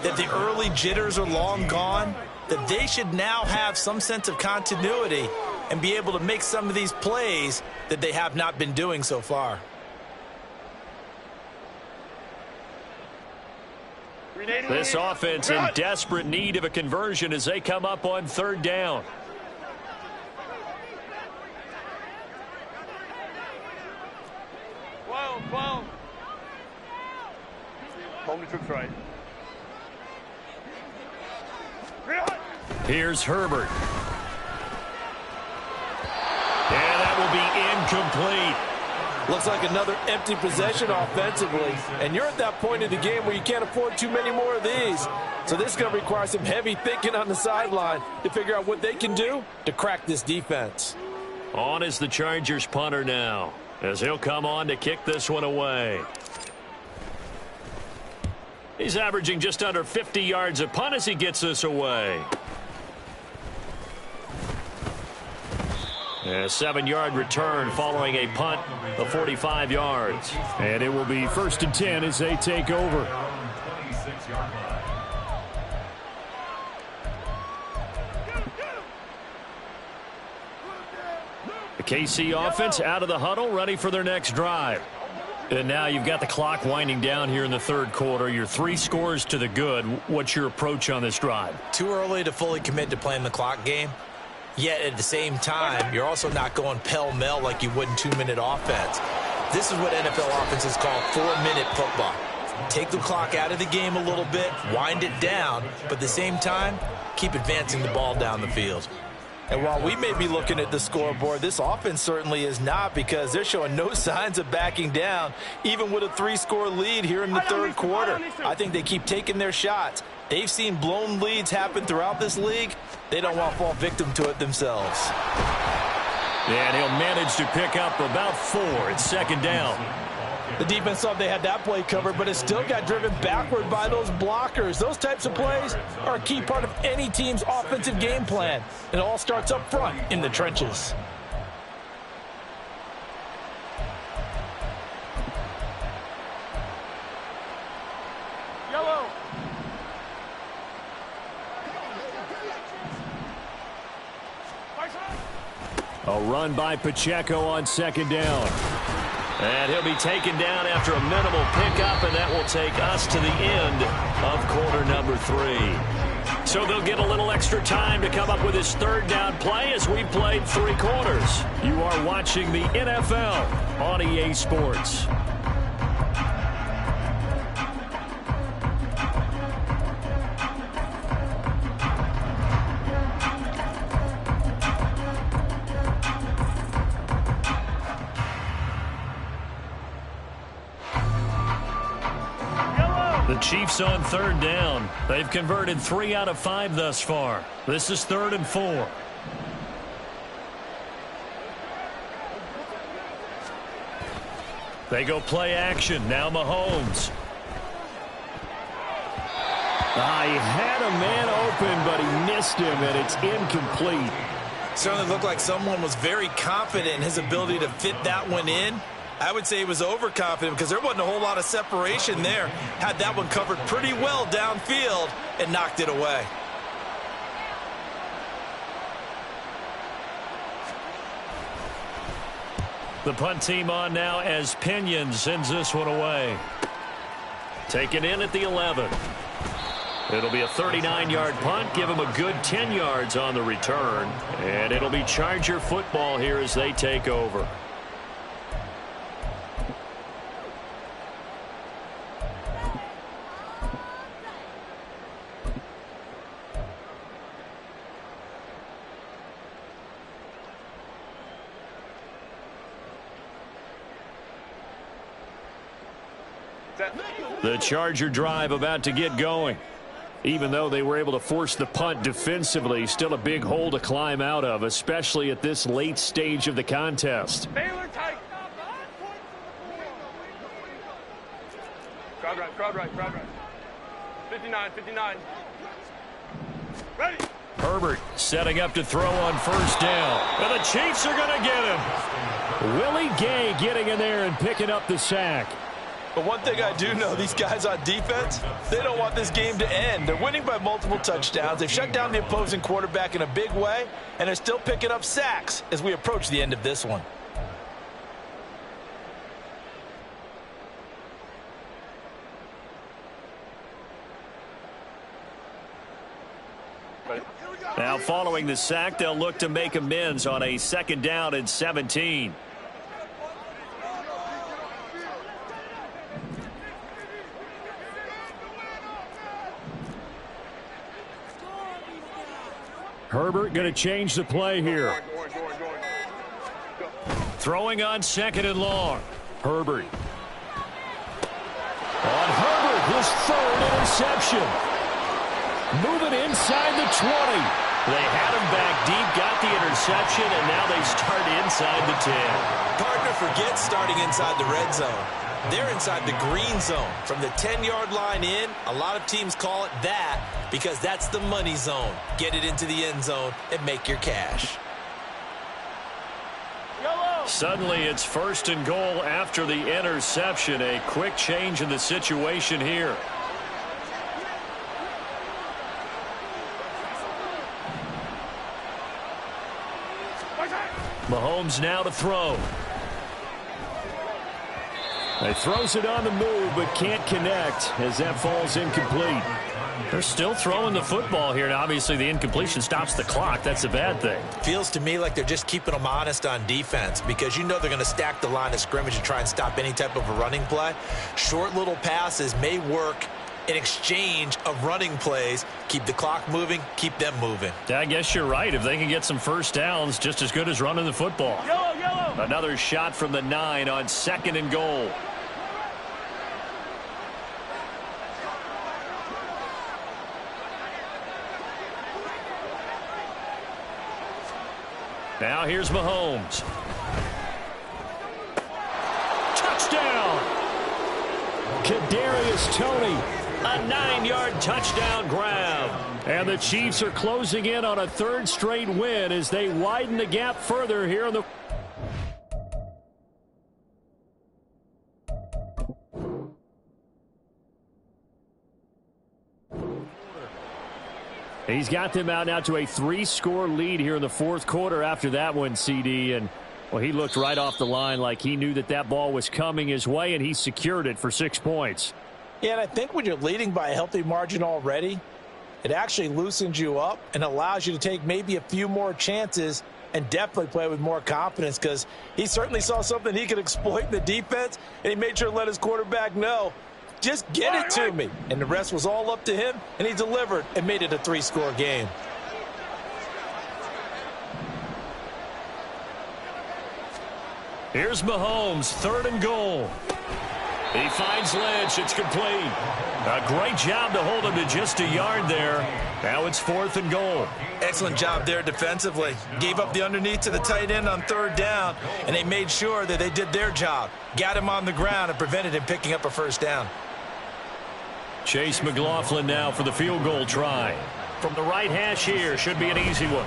that the early jitters are long gone, that they should now have some sense of continuity and be able to make some of these plays that they have not been doing so far.
This offense in desperate need of a conversion as they come up on 3rd down.
Well. Hold the troops right.
Here's Herbert. And that will be incomplete.
Looks like another empty possession offensively. And you're at that point in the game where you can't afford too many more of these. So this is going to require some heavy thinking on the sideline to figure out what they can do to crack this defense.
On is the Chargers punter now, as he'll come on to kick this one away. He's averaging just under 50 yards a punt as he gets this away. A 7-yard return following a punt of 45 yards. And it will be 1st and 10 as they take over. The KC offense out of the huddle, ready for their next drive. And now you've got the clock winding down here in the 3rd quarter. You're 3 scores to the good. What's your approach on this drive?
Too early to fully commit to playing the clock game. Yet at the same time, you're also not going pell-mell like you would in 2-minute offense. This is what NFL offenses call 4-minute football. Take the clock out of the game a little bit, wind it down, but at the same time, keep advancing the ball down the field. And while we may be looking at the scoreboard, this offense certainly is not, because they're showing no signs of backing down, even with a 3-score lead here in the 3rd quarter. I think they keep taking their shots. They've seen blown leads happen throughout this league. They don't want to fall victim to it themselves.
And he'll manage to pick up about 4 at 2nd down.
The defense thought they had that play covered, but it still got driven backward by those blockers. Those types of plays are a key part of any team's offensive game plan. It all starts up front in the trenches.
Yellow.
A run by Pacheco on 2nd down. And he'll be taken down after a minimal pickup, and that will take us to the end of quarter number 3. So they'll get a little extra time to come up with his 3rd down play as we played 3 quarters. You are watching the NFL on EA Sports. The Chiefs on 3rd down. They've converted 3 out of 5 thus far. This is 3rd and 4. They go play action. Now Mahomes. He had a man open, but he missed him, and it's incomplete.
Certainly looked like someone was very confident in his ability to fit that one in. I would say he was overconfident because there wasn't a whole lot of separation there. Had that one covered pretty well downfield and knocked it away.
The punt team on now as Pinion sends this one away. Taken in at the 11. It'll be a 39-yard punt. Give him a good 10 yards on the return. And it'll be Charger football here as they take over. The Charger drive about to get going. Even though they were able to force the punt defensively, still a big hole to climb out of, especially at this late stage of the contest.
Baylor tight. Crowd right. 59. Ready.
Herbert setting up to throw on first down. And the Chiefs are going to get him. Willie Gay getting in there and picking up the sack.
But one thing I do know, these guys on defense, they don't want this game to end. They're winning by multiple touchdowns. They've shut down the opposing quarterback in a big way, and they're still picking up sacks as we approach the end of this one.
Now following the sack, they'll look to make amends on a 2nd down and 17. Herbert going to change the play here. Throwing on 2nd and long. Herbert. On Herbert, his 3rd interception. Moving inside the 20. They had him back deep, got the interception, and now they start inside the 10.
Hard to forget starting inside the red zone. They're inside the green zone. From the 10-yard line in, a lot of teams call it that because that's the money zone. Get it into the end zone and make your cash.
Suddenly it's 1st and goal after the interception. A quick change in the situation here. Mahomes now to throw. He throws it on the move, but can't connect as that falls incomplete. They're still throwing the football here, and obviously the incompletion stops the clock. That's a bad thing.
Feels to me like they're just keeping them honest on defense because you know they're going to stack the line of scrimmage and try and stop any type of a running play. Short little passes may work in exchange of running plays. Keep the clock moving, keep them moving.
I guess you're right. If they can get some first downs, just as good as running the football.
Yellow.
Another shot from the 9 on 2nd and goal. Now here's Mahomes. Touchdown! Kadarius Toney, a 9-yard touchdown grab. And the Chiefs are closing in on a 3rd straight win as they widen the gap further here in the... He's got them out now to a 3-score lead here in the 4th quarter after that one, CD. And, well, he looked right off the line like he knew that that ball was coming his way, and he secured it for 6 points.
Yeah, and I think when you're leading by a healthy margin already, it actually loosens you up and allows you to take maybe a few more chances and definitely play with more confidence because he certainly saw something he could exploit in the defense, and he made sure to let his quarterback know, just get it to me. And the rest was all up to him, and he delivered and made it a 3-score game.
Here's Mahomes, 3rd and goal. He finds Lynch. It's complete. A great job to hold him to just a yard there. Now it's 4th and goal.
Excellent job there defensively. Gave up the underneath to the tight end on 3rd down, and they made sure that they did their job. Got him on the ground and prevented him picking up a 1st down.
Chase McLaughlin now for the field goal try. From the right hash here, should be an easy one.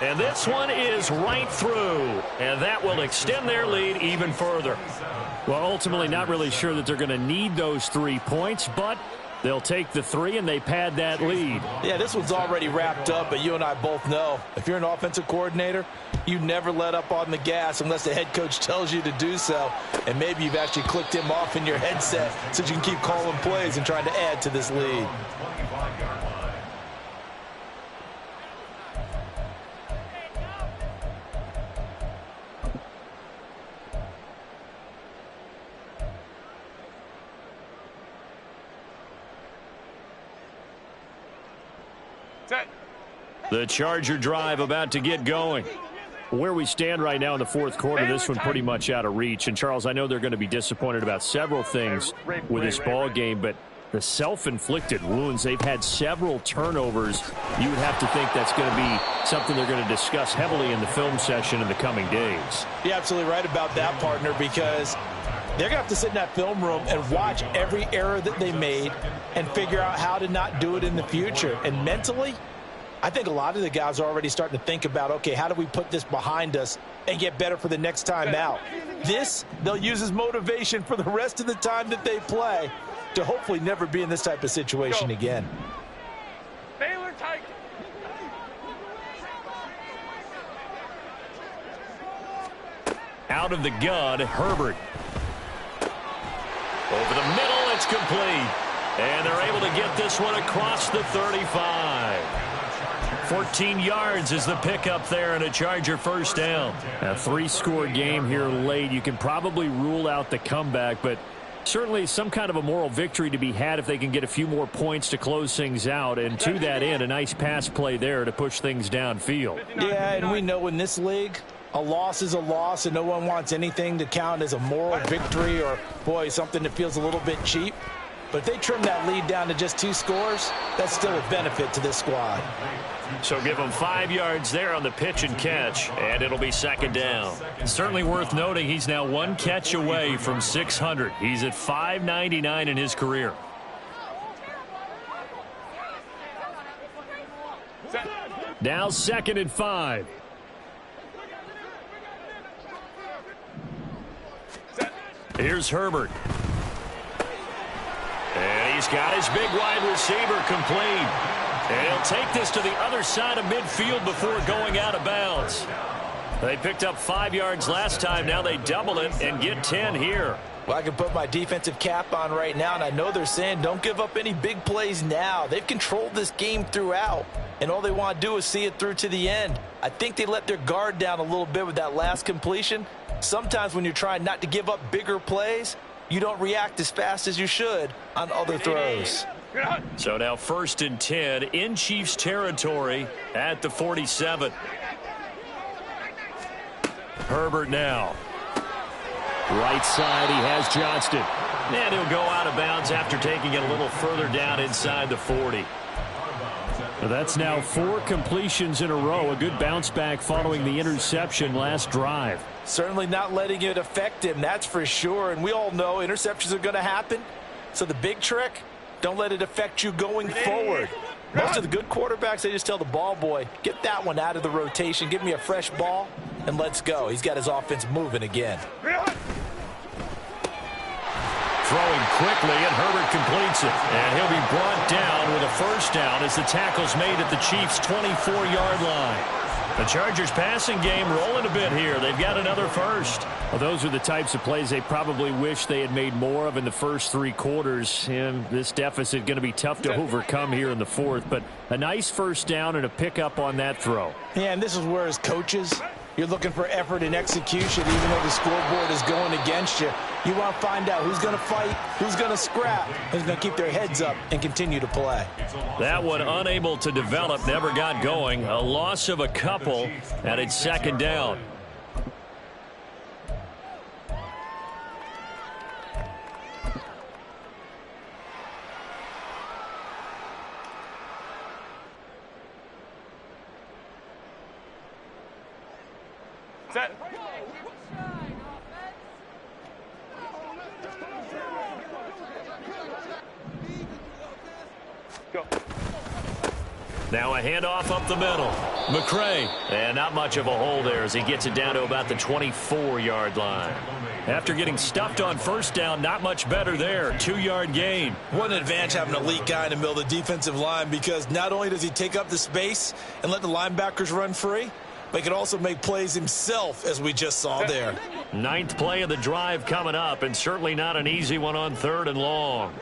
And this one is right through, and that will extend their lead even further. Well, ultimately not really sure that they're going to need those 3 points, but they'll take the 3 and they pad that lead.
Yeah, this one's already wrapped up, but you and I both know if you're an offensive coordinator, you never let up on the gas unless the head coach tells you to do so. And maybe you've actually clicked him off in your headset so you can keep calling plays and trying to add to this lead.
The Charger drive about to get going. Where we stand right now in the 4th quarter, this one pretty much out of reach. And, Charles, I know they're going to be disappointed about several things with this ball game, but the self-inflicted wounds, they've had several turnovers. You would have to think that's going to be something they're going to discuss heavily in the film session in the coming days.
You're absolutely right about that, partner, because they're going to have to sit in that film room and watch every error that they made and figure out how to not do it in the future. And mentally, I think a lot of the guys are already starting to think about, okay, how do we put this behind us and get better for the next time out? This, they'll use as motivation for the rest of the time that they play to hopefully never be in this type of situation again.
Baylor tight.
Out of the gun, Herbert. Over the middle, it's complete. And they're able to get this one across the 35. 14 yards is the pickup there and a Charger 1st down. A 3-score game here late. You can probably rule out the comeback, but certainly some kind of a moral victory to be had if they can get a few more points to close things out. And to that end, a nice pass play there to push things downfield.
Yeah, and we know in this league, a loss is a loss, and no one wants anything to count as a moral victory or, boy, something that feels a little bit cheap. But if they trim that lead down to just 2 scores, that's still a benefit to this squad.
So give him 5 yards there on the pitch and catch, and it'll be 2nd down. Certainly worth noting he's now 1 catch away from 600. He's at 599 in his career. Now 2nd and 5. Here's Herbert. And he's got his big wide receiver complete. And he'll take this to the other side of midfield before going out of bounds. They picked up 5 yards last time. Now they double it and get 10 here.
Well, I can put my defensive cap on right now, and I know they're saying don't give up any big plays now. They've controlled this game throughout, and all they want to do is see it through to the end. I think they let their guard down a little bit with that last completion. Sometimes when you're trying not to give up bigger plays, you don't react as fast as you should on other throws.
So now 1st and 10 in Chiefs territory at the 47. Herbert now. Right side, he has Johnston. And he'll go out of bounds after taking it a little further down inside the 40. That's now 4 completions in a row. A good bounce back following the interception last drive.
Certainly not letting it affect him, that's for sure. And we all know interceptions are going to happen. So the big trick, don't let it affect you going forward. Most of the good quarterbacks, they just tell the ball boy, get that one out of the rotation, give me a fresh ball, and let's go. He's got his offense moving again.
Throwing quickly, and Herbert completes it. And he'll be brought down with a 1st down as the tackle's made at the Chiefs' 24-yard line. The Chargers passing game rolling a bit here. They've got another 1st. Well, those are the types of plays they probably wish they had made more of in the first 3 quarters. And this deficit going to be tough to overcome here in the 4th. But a nice 1st down and a pickup on that throw.
Yeah, and this is where as coaches, you're looking for effort and execution even though the scoreboard is going against you. You want to find out who's going to fight, who's going to scrap, who's going to keep their heads up and continue to play.
That one unable to develop, never got going. A loss of a couple, and it's 2nd down.
Set. Go.
Now a handoff up the middle. McCray. And not much of a hole there as he gets it down to about the 24-yard line. After getting stuffed on first down, not much better there. 2-yard gain.
What an advantage having an elite guy in the middle of the defensive line, because not only does he take up the space and let the linebackers run free, but he can also make plays himself, as we just saw there.
9th play of the drive coming up, and certainly not an easy one on 3rd and long.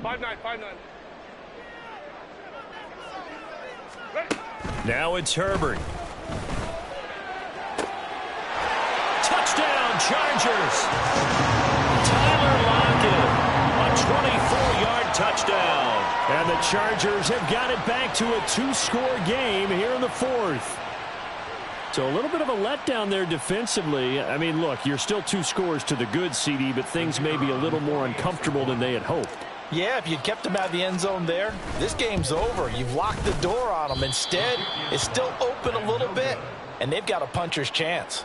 5-9, 5-9. Ready.
Now it's Herbert. Touchdown, Chargers. Tyler Lockett, a 24-yard touchdown.
And the Chargers have got it back to a 2-score game here in the 4th. So a little bit of a letdown there defensively. I mean, look, you're still 2 scores to the good, CD, but things may be a little more uncomfortable than they had hoped.
Yeah, if you'd kept them out of the end zone there, this game's over. You've locked the door on them. Instead, it's still open a little bit, and they've got a puncher's chance.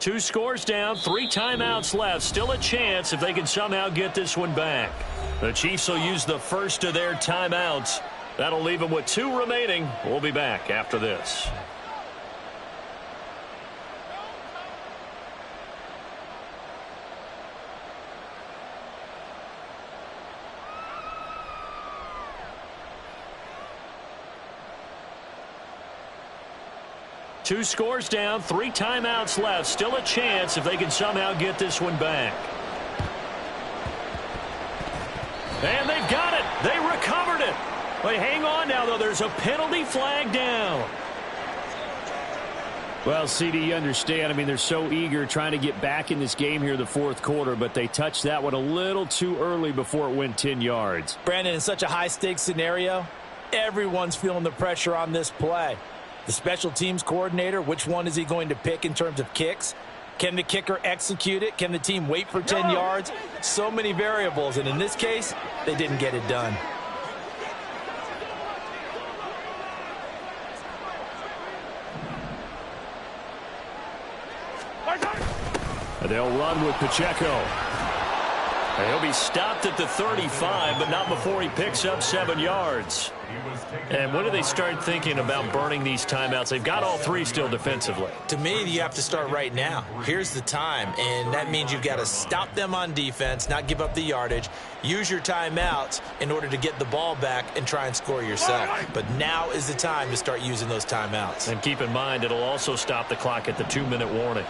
Two scores down, 3 timeouts left. Still a chance if they can somehow get this one back. The Chiefs will use the first of their timeouts. That'll leave them with 2 remaining. We'll be back after this. Two scores down, 3 timeouts left. Still a chance if they can somehow get this one back. And they've got it. They recovered it. But hang on now, though. There's a penalty flag down.
Well, CD, you understand. I mean, they're so eager trying to get back in this game here in the 4th quarter, but they touched that one a little too early before it went 10 yards.
Brandon, in such a high-stakes scenario, everyone's feeling the pressure on this play. The special teams coordinator, which one is he going to pick in terms of kicks? Can the kicker execute it? Can the team wait for 10 yards? So many variables, and in this case, they didn't get it done.
And they'll run with Pacheco.
And he'll be stopped at the 35, but not before he picks up 7 yards. And when do they start thinking about burning these timeouts? They've got all 3 still defensively.
To me, you have to start right now. Here's the time, and that means you've got to stop them on defense, not give up the yardage, use your timeouts in order to get the ball back and try and score yourself. But now is the time to start using those timeouts.
And keep in mind, it'll also stop the clock at the 2-minute warning.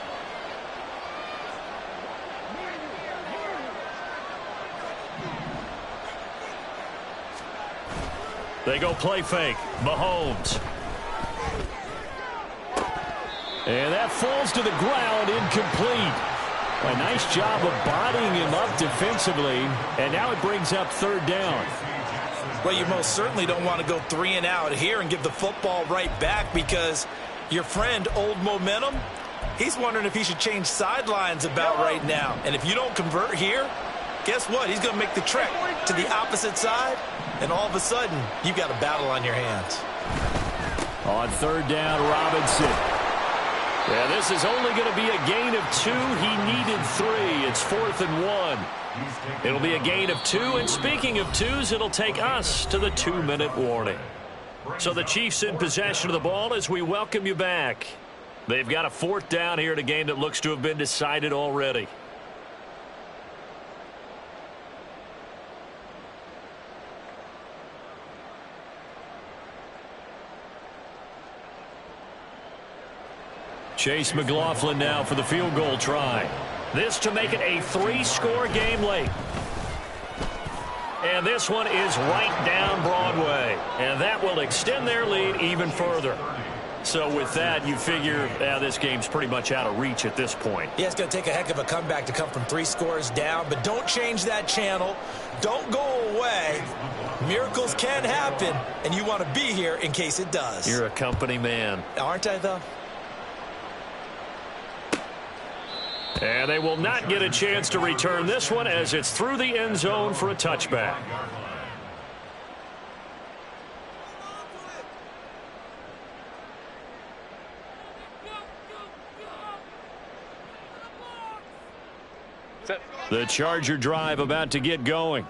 They go play fake. Mahomes.
And that falls to the ground, incomplete. A nice job of bodying him up defensively, and now it brings up 3rd down.
Well, you most certainly don't want to go 3 and out here and give the football right back, because your friend, Old Momentum, he's wondering if he should change sidelines about right now. And if you don't convert here, guess what? He's going to make the trek to the opposite side, and all of a sudden, you've got a battle on your hands.
On 3rd down, Robinson.
Yeah, this is only going to be a gain of 2. He needed 3. It's 4th and 1. It'll be a gain of 2, and speaking of 2s, it'll take us to the 2-minute warning. So the Chiefs in possession of the ball as we welcome you back. They've got a 4th down here in a game that looks to have been decided already. Chase McLaughlin now for the field goal try. This to make it a 3-score game late. And this one is right down Broadway. And that will extend their lead even further. So with that, you figure this game's pretty much out of reach at this point.
Yeah, it's going to take a heck of a comeback to come from 3 scores down. But don't change that channel. Don't go away. Miracles can happen. And you want to be here in case it does.
You're a company man.
Aren't I, though?
And they will not get a chance to return this one as it's through the end zone for a touchback. The Charger drive about to get going.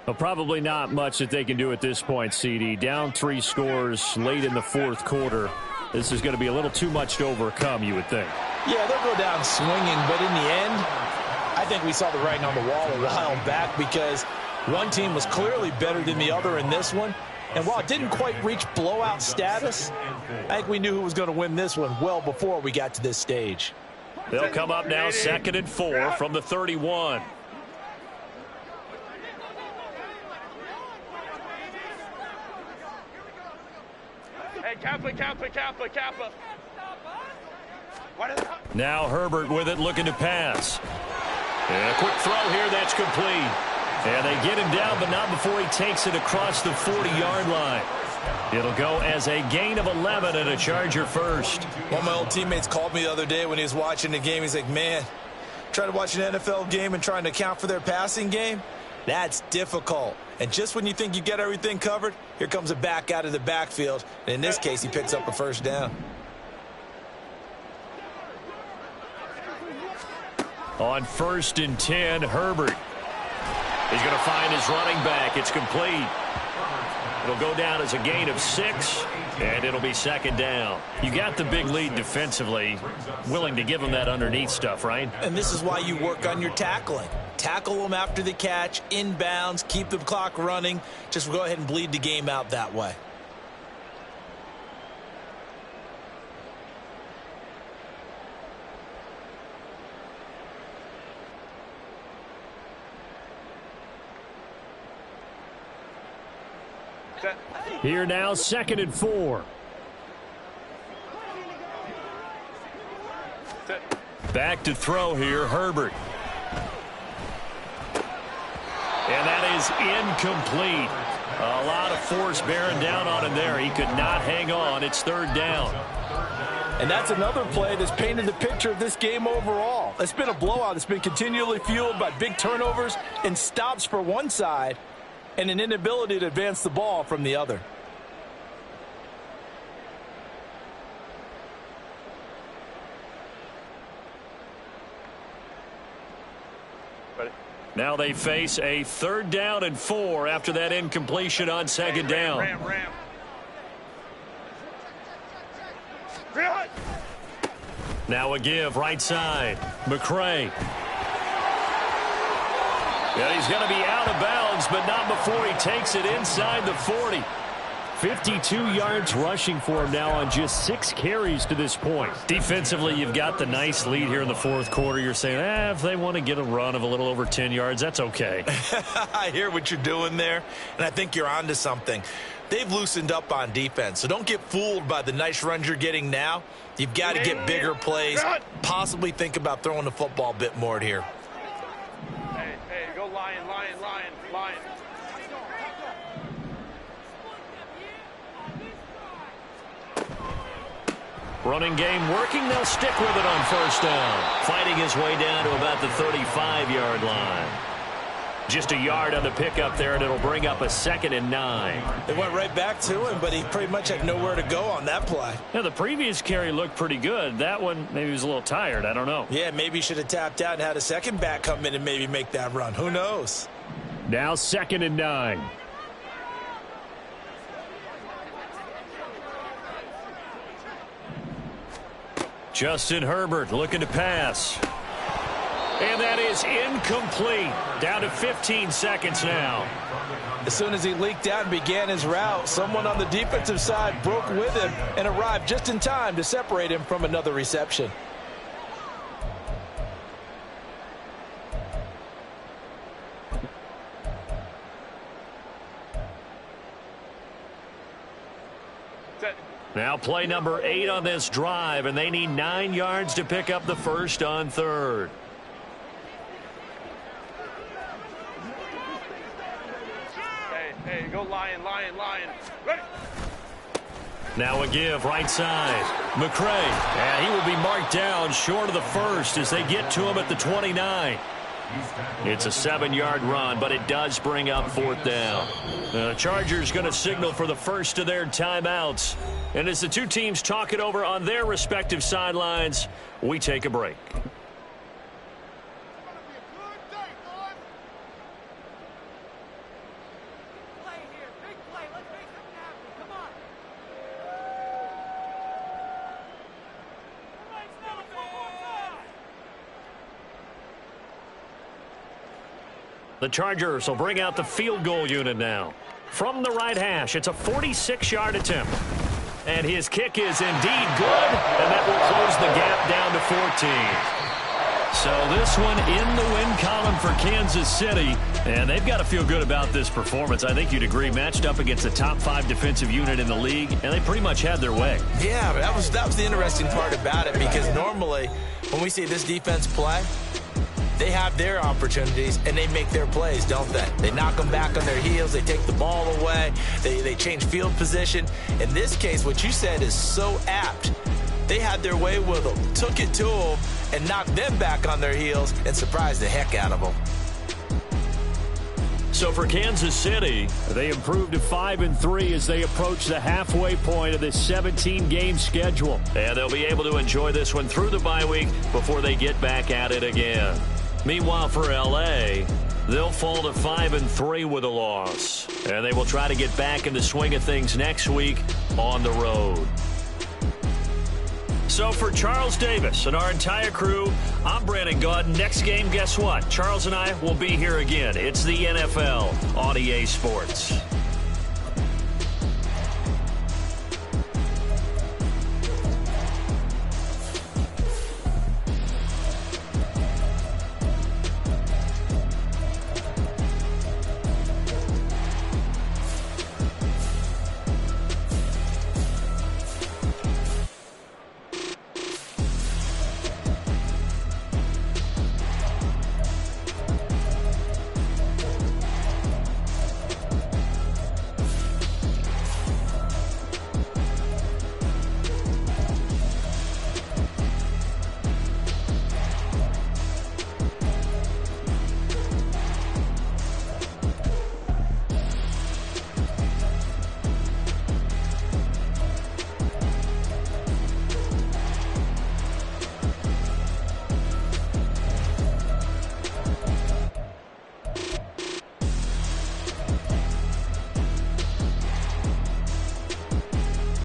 Well, probably not much that they can do at this point, CD. Down 3 scores late in the fourth quarter. This is going to be a little too much to overcome, you would think.
Yeah, they'll go down swinging, but in the end, I think we saw the writing on the wall a while back because one team was clearly better than the other in this one. And while it didn't quite reach blowout status, I think we knew who was going to win this one well before we got to this stage.
They'll come up now 2nd and 4 from the 31.
Hey, Kappa.
Now Herbert with it, looking to pass. And a quick throw here, that's complete. And they get him down, but not before he takes it across the 40-yard line. It'll go as a gain of 11 and a Charger first.
One of my old teammates called me the other day when he was watching the game. He's like, man, trying to watch an NFL game and trying to account for their passing game, that's difficult. And just when you think you get everything covered, here comes a back out of the backfield. And in this case, he picks up a first down.
On 1st and 10, Herbert. He's going to find his running back. It's complete. It'll go down as a gain of 6, and it'll be 2nd down. You got the big lead defensively, willing to give them that underneath stuff, right?
And this is why you work on your tackling. Tackle them after the catch, inbounds, keep the clock running. Just go ahead and bleed the game out that way.
Here now, 2nd and 4. Back to throw here, Herbert. And that is incomplete. A lot of force bearing down on him there. He could not hang on. It's 3rd down.
And that's another play that's painted the picture of this game overall. It's been a blowout. It's been continually fueled by big turnovers and stops for one side and an inability to advance the ball from the other.
Now they face a 3rd down and 4 after that incompletion on 2nd down.
Ram.
Now a give right side. McCray. Yeah, he's going to be out of bounds, but not before he takes it inside the 40. 52 yards rushing for him now on just 6 carries to this point. Defensively, you've got the nice lead here in the fourth quarter. You're saying, if they want to get a run of a little over 10 yards, that's okay.
I hear what you're doing there, and I think you're onto something. They've loosened up on defense, so don't get fooled by the nice runs you're getting now. You've got to get bigger plays, possibly think about throwing the football a bit more here.
Hey, go Lion.
Running game working. They'll stick with it on 1st down. Fighting his way down to about the 35-yard line. Just a yard on the pickup there, and it'll bring up a 2nd and 9.
They went right back to him, but he pretty much had nowhere to go on that play.
Now, the previous carry looked pretty good. That one, maybe he was a little tired. I don't know.
Yeah, maybe he should have tapped out and had a second back come in and maybe make that run. Who knows?
Now 2nd and 9. Justin Herbert looking to pass. And that is incomplete. Down to 15 seconds now.
As soon as he leaked out and began his route, someone on the defensive side broke with him and arrived just in time to separate him from another reception.
Now play number 8 on this drive, and they need 9 yards to pick up the first on 3rd.
Hey, go Lion. Ready.
Now a give right side. McCray, and he will be marked down short of the first as they get to him at the 29. It's a 7-yard run, but it does bring up 4th down. The Chargers going to signal for the first of their timeouts. And as the two teams talk it over on their respective sidelines, we take a break. The Chargers will bring out the field goal unit now. From the right hash, it's a 46-yard attempt. And his kick is indeed good, and that will close the gap down to 14. So this one in the win column for Kansas City, and they've got to feel good about this performance. I think you'd agree, matched up against the top 5 defensive unit in the league, and they pretty much had their way. Yeah,
that was the interesting part about it, because normally when we see this defense play, they have their opportunities, and they make their plays, don't they? They knock them back on their heels. They take the ball away. They change field position. In this case, what you said is so apt. They had their way with them, took it to them, and knocked them back on their heels and surprised the heck out of them.
So for Kansas City, they improved to 5-3 as they approach the halfway point of this 17-game schedule. And they'll be able to enjoy this one through the bye week before they get back at it again. Meanwhile, for L.A., they'll fall to 5-3 with a loss. And they will try to get back in the swing of things next week on the road. So for Charles Davis and our entire crew, I'm Brandon Gaudin. Next game, guess what? Charles and I will be here again. It's the NFL on EA Sports.